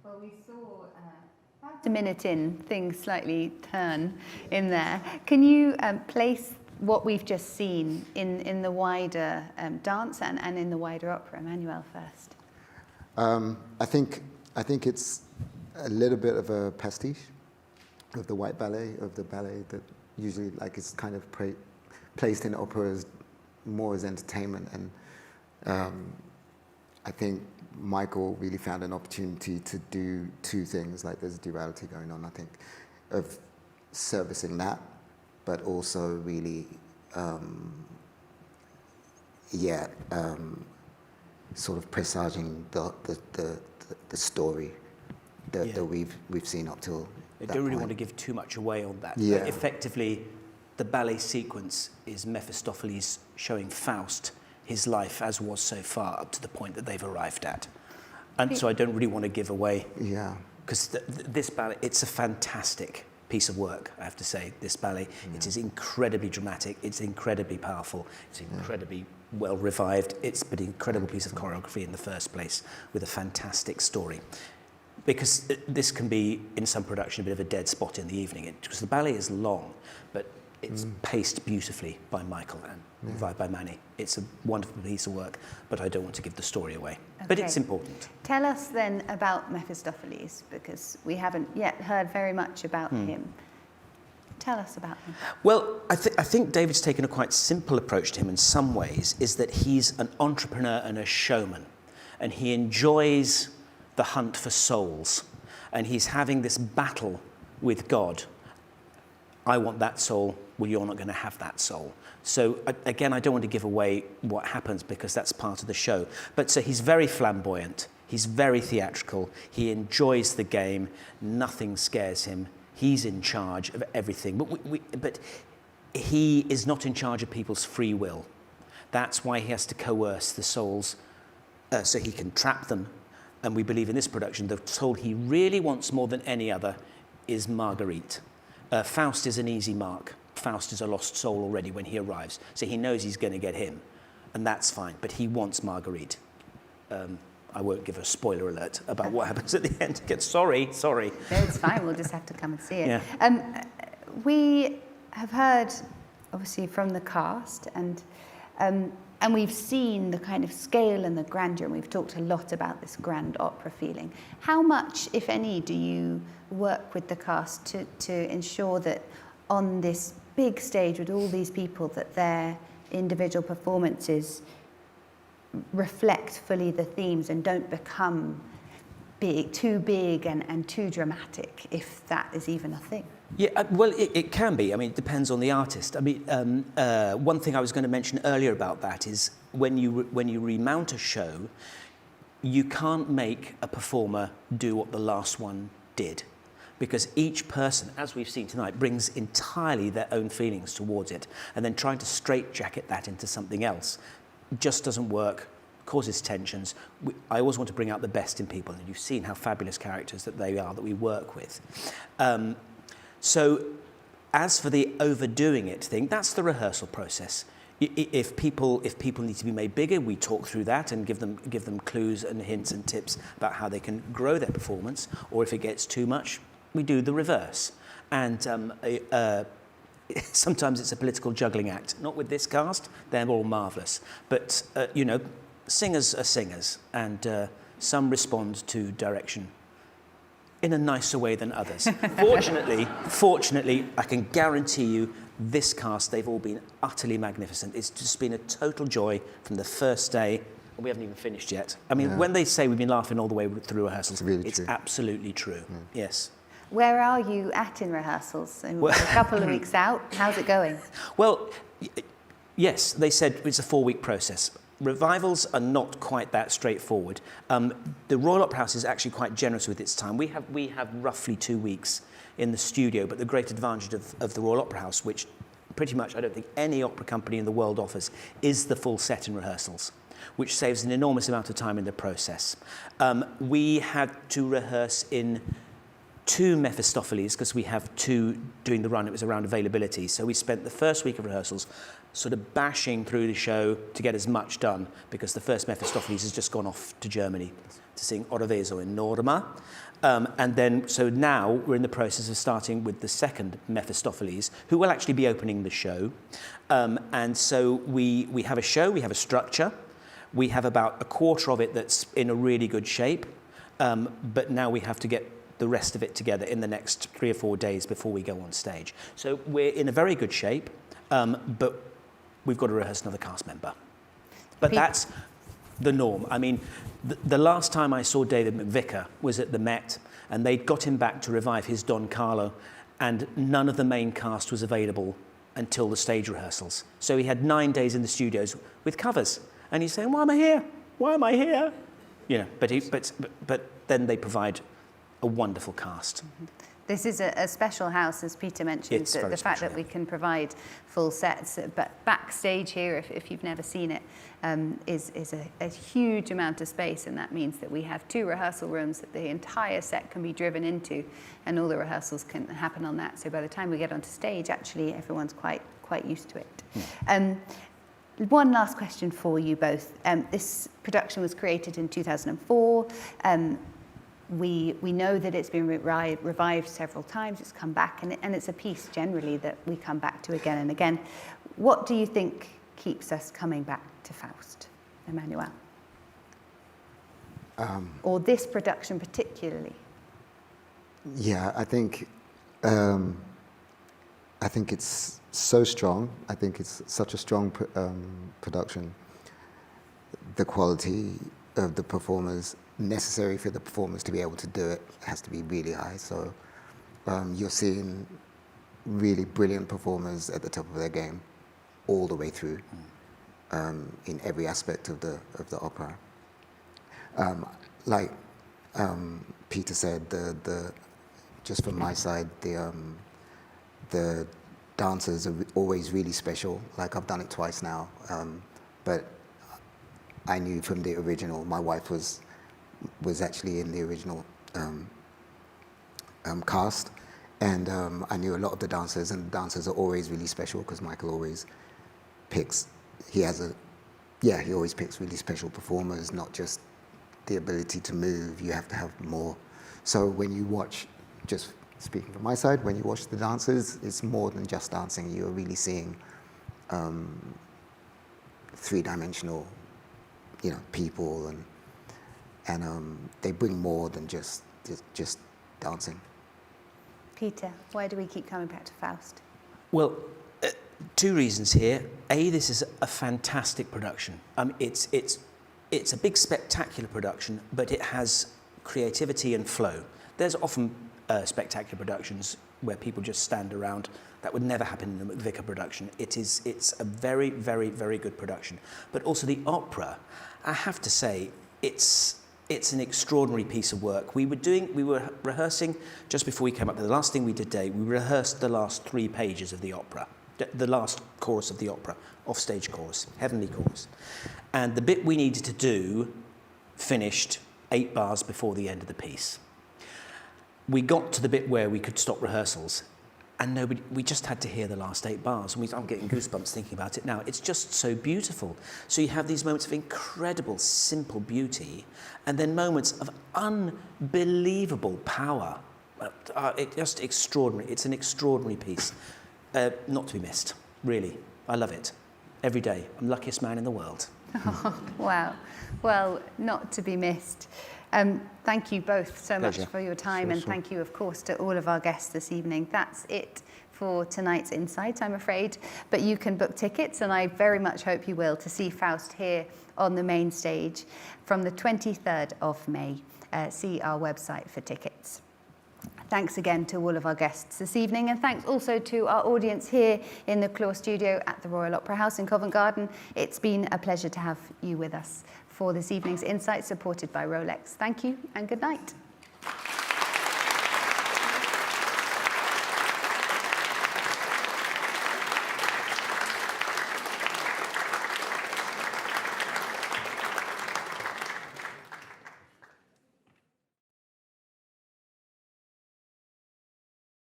Well, we saw about a minute in, things slightly turn in there. Can you place what we've just seen in the wider dance and in the wider opera? Emmanuel first. I think it's a little bit of a pastiche of the white ballet, of the ballet that usually like is kind of placed in opera as more as entertainment. And I think Michael really found an opportunity to do two things, like there's a duality going on, I think, of servicing that, but also really, sort of presaging the story that we've seen up till I that don't really point. want to give too much away on that. Yeah. But effectively, the ballet sequence is Mephistopheles showing Faust his life as was so far up to the point that they've arrived at. And so I don't really want to give away, because this ballet, it's a fantastic piece of work, I have to say, this ballet. It is incredibly dramatic, it's incredibly powerful, it's incredibly well revived, it's an incredible piece of choreography in the first place with a fantastic story. Because this can be, in some production, a bit of a dead spot in the evening, because the ballet is long, but it's paced beautifully by Michael and revived by Manny. It's a wonderful piece of work, but I don't want to give the story away. Okay. But it's important. Tell us then about Mephistopheles, because we haven't yet heard very much about him. Tell us about him. Well, I think David's taken a quite simple approach to him in some ways, is that he's an entrepreneur and a showman, and he enjoys the hunt for souls, and he's having this battle with God. I want that soul, well, you're not going to have that soul. So again, I don't want to give away what happens because that's part of the show. But so he's very flamboyant, he's very theatrical, he enjoys the game, nothing scares him, he's in charge of everything. But he is not in charge of people's free will. That's why he has to coerce the souls so he can trap them. And we believe in this production, the soul he really wants more than any other is Marguerite. Faust is an easy mark. Faust is a lost soul already when he arrives, so he knows he's going to get him, and that's fine, but he wants Marguerite. I won't give a spoiler alert about what happens at the end. Sorry. No, it's fine, we'll just have to come and see it. Yeah. We have heard, obviously, from the cast, and we've seen the kind of scale and the grandeur, and we've talked a lot about this grand opera feeling. How much, if any, do you work with the cast to ensure that on this big stage with all these people that their individual performances reflect fully the themes and don't become too big and too dramatic, if that is even a thing? Yeah, well, it can be. I mean, it depends on the artist. I mean, one thing I was going to mention earlier about that is when you remount a show, you can't make a performer do what the last one did, because each person, as we've seen tonight, brings entirely their own feelings towards it, and then trying to straitjacket that into something else just doesn't work, causes tensions. I always want to bring out the best in people, and you've seen how fabulous characters that they are that we work with. So as for the overdoing it thing, that's the rehearsal process. If people need to be made bigger, we talk through that and give them clues and hints and tips about how they can grow their performance, or if it gets too much, we do the reverse. And sometimes it's a political juggling act. Not with this cast, they're all marvellous. But, singers are singers, and some respond to direction in a nicer way than others. Fortunately, I can guarantee you this cast, they've all been utterly magnificent. It's just been a total joy from the first day. We haven't even finished yet. I mean, when they say we've been laughing all the way through rehearsals, it's absolutely true. Yes. Where are you at in rehearsals? We're a couple of weeks out. How's it going? Well, yes, they said it's a 4-week process. Revivals are not quite that straightforward. The Royal Opera House is actually quite generous with its time. We have roughly 2 weeks in the studio, but the great advantage of the Royal Opera House, which pretty much I don't think any opera company in the world offers, is the full set in rehearsals, which saves an enormous amount of time in the process. We had to rehearse in 2 Mephistopheles, because we have 2 doing the run. It was around availability. So we spent the first week of rehearsals sort of bashing through the show to get as much done, because the first Mephistopheles has just gone off to Germany to sing Oroveso in Norma. And then, so now we're in the process of starting with the second Mephistopheles, who will actually be opening the show. And so we have a show, we have a structure, we have about a quarter of it that's in a really good shape, but now we have to get the rest of it together in the next 3 or 4 days before we go on stage. So we're in a very good shape, but we've got to rehearse another cast member. But that's the norm. I mean, the last time I saw David McVicar was at the Met, and they'd got him back to revive his Don Carlo, and none of the main cast was available until the stage rehearsals. So he had 9 days in the studios with covers, and he's saying, "Why am I here? Why am I here?" You know, but then they provide a wonderful cast. This is a special house, as Peter mentioned, the fact that we can provide full sets. But backstage here, if you've never seen it, is a huge amount of space, and that means that we have 2 rehearsal rooms that the entire set can be driven into, and all the rehearsals can happen on that. So by the time we get onto stage, actually everyone's quite used to it. One last question for you both. This production was created in 2004. We know that it's been revived several times, it's come back, and it's a piece generally that we come back to again and again. What do you think keeps us coming back to Faust, Emmanuel? Or this production particularly? Yeah, I think it's so strong. I think it's such a strong production. The quality of the performers necessary for the performers to be able to do it has to be really high. So you're seeing really brilliant performers at the top of their game all the way through in every aspect of the opera. Like Peter said, just from my side, the dancers are always really special. Like, I've done it twice now, but I knew from the original. My wife was actually in the original cast, and I knew a lot of the dancers, and the dancers are always really special because Michael always picks. He always picks really special performers, not just the ability to move. You have to have more. So when you watch, just speaking from my side, when you watch the dancers, it's more than just dancing. You're really seeing three-dimensional, people, and they bring more than just dancing. Peter, why do we keep coming back to Faust? Well, 2 reasons here. A, this is a fantastic production. It's a big, spectacular production, but it has creativity and flow. There's often spectacular productions where people just stand around. That would never happen in a McVicar production. It's a very, very, very good production. But also the opera, I have to say, it's an extraordinary piece of work. We were rehearsing just before we came up. The last thing we did today, we rehearsed the last 3 pages of the opera, the last chorus of the opera, offstage chorus, heavenly chorus. And the bit we needed to do finished 8 bars before the end of the piece. We got to the bit where we could stop rehearsals, and we just had to hear the last 8 bars. And I'm getting goosebumps thinking about it now. It's just so beautiful. So you have these moments of incredible, simple beauty, and then moments of unbelievable power. It's just extraordinary. It's an extraordinary piece. Not to be missed, really. I love it. Every day. I'm the luckiest man in the world. Oh, wow. Well, not to be missed. Thank you both so much for your time, and thank you, of course, to all of our guests this evening. That's it for tonight's Insight, I'm afraid, but you can book tickets, and I very much hope you will, to see Faust here on the main stage from the 23rd of May. See our website for tickets. Thanks again to all of our guests this evening, and thanks also to our audience here in the Claw Studio at the Royal Opera House in Covent Garden. It's been a pleasure to have you with us for this evening's Insight, supported by Rolex. Thank you and good night.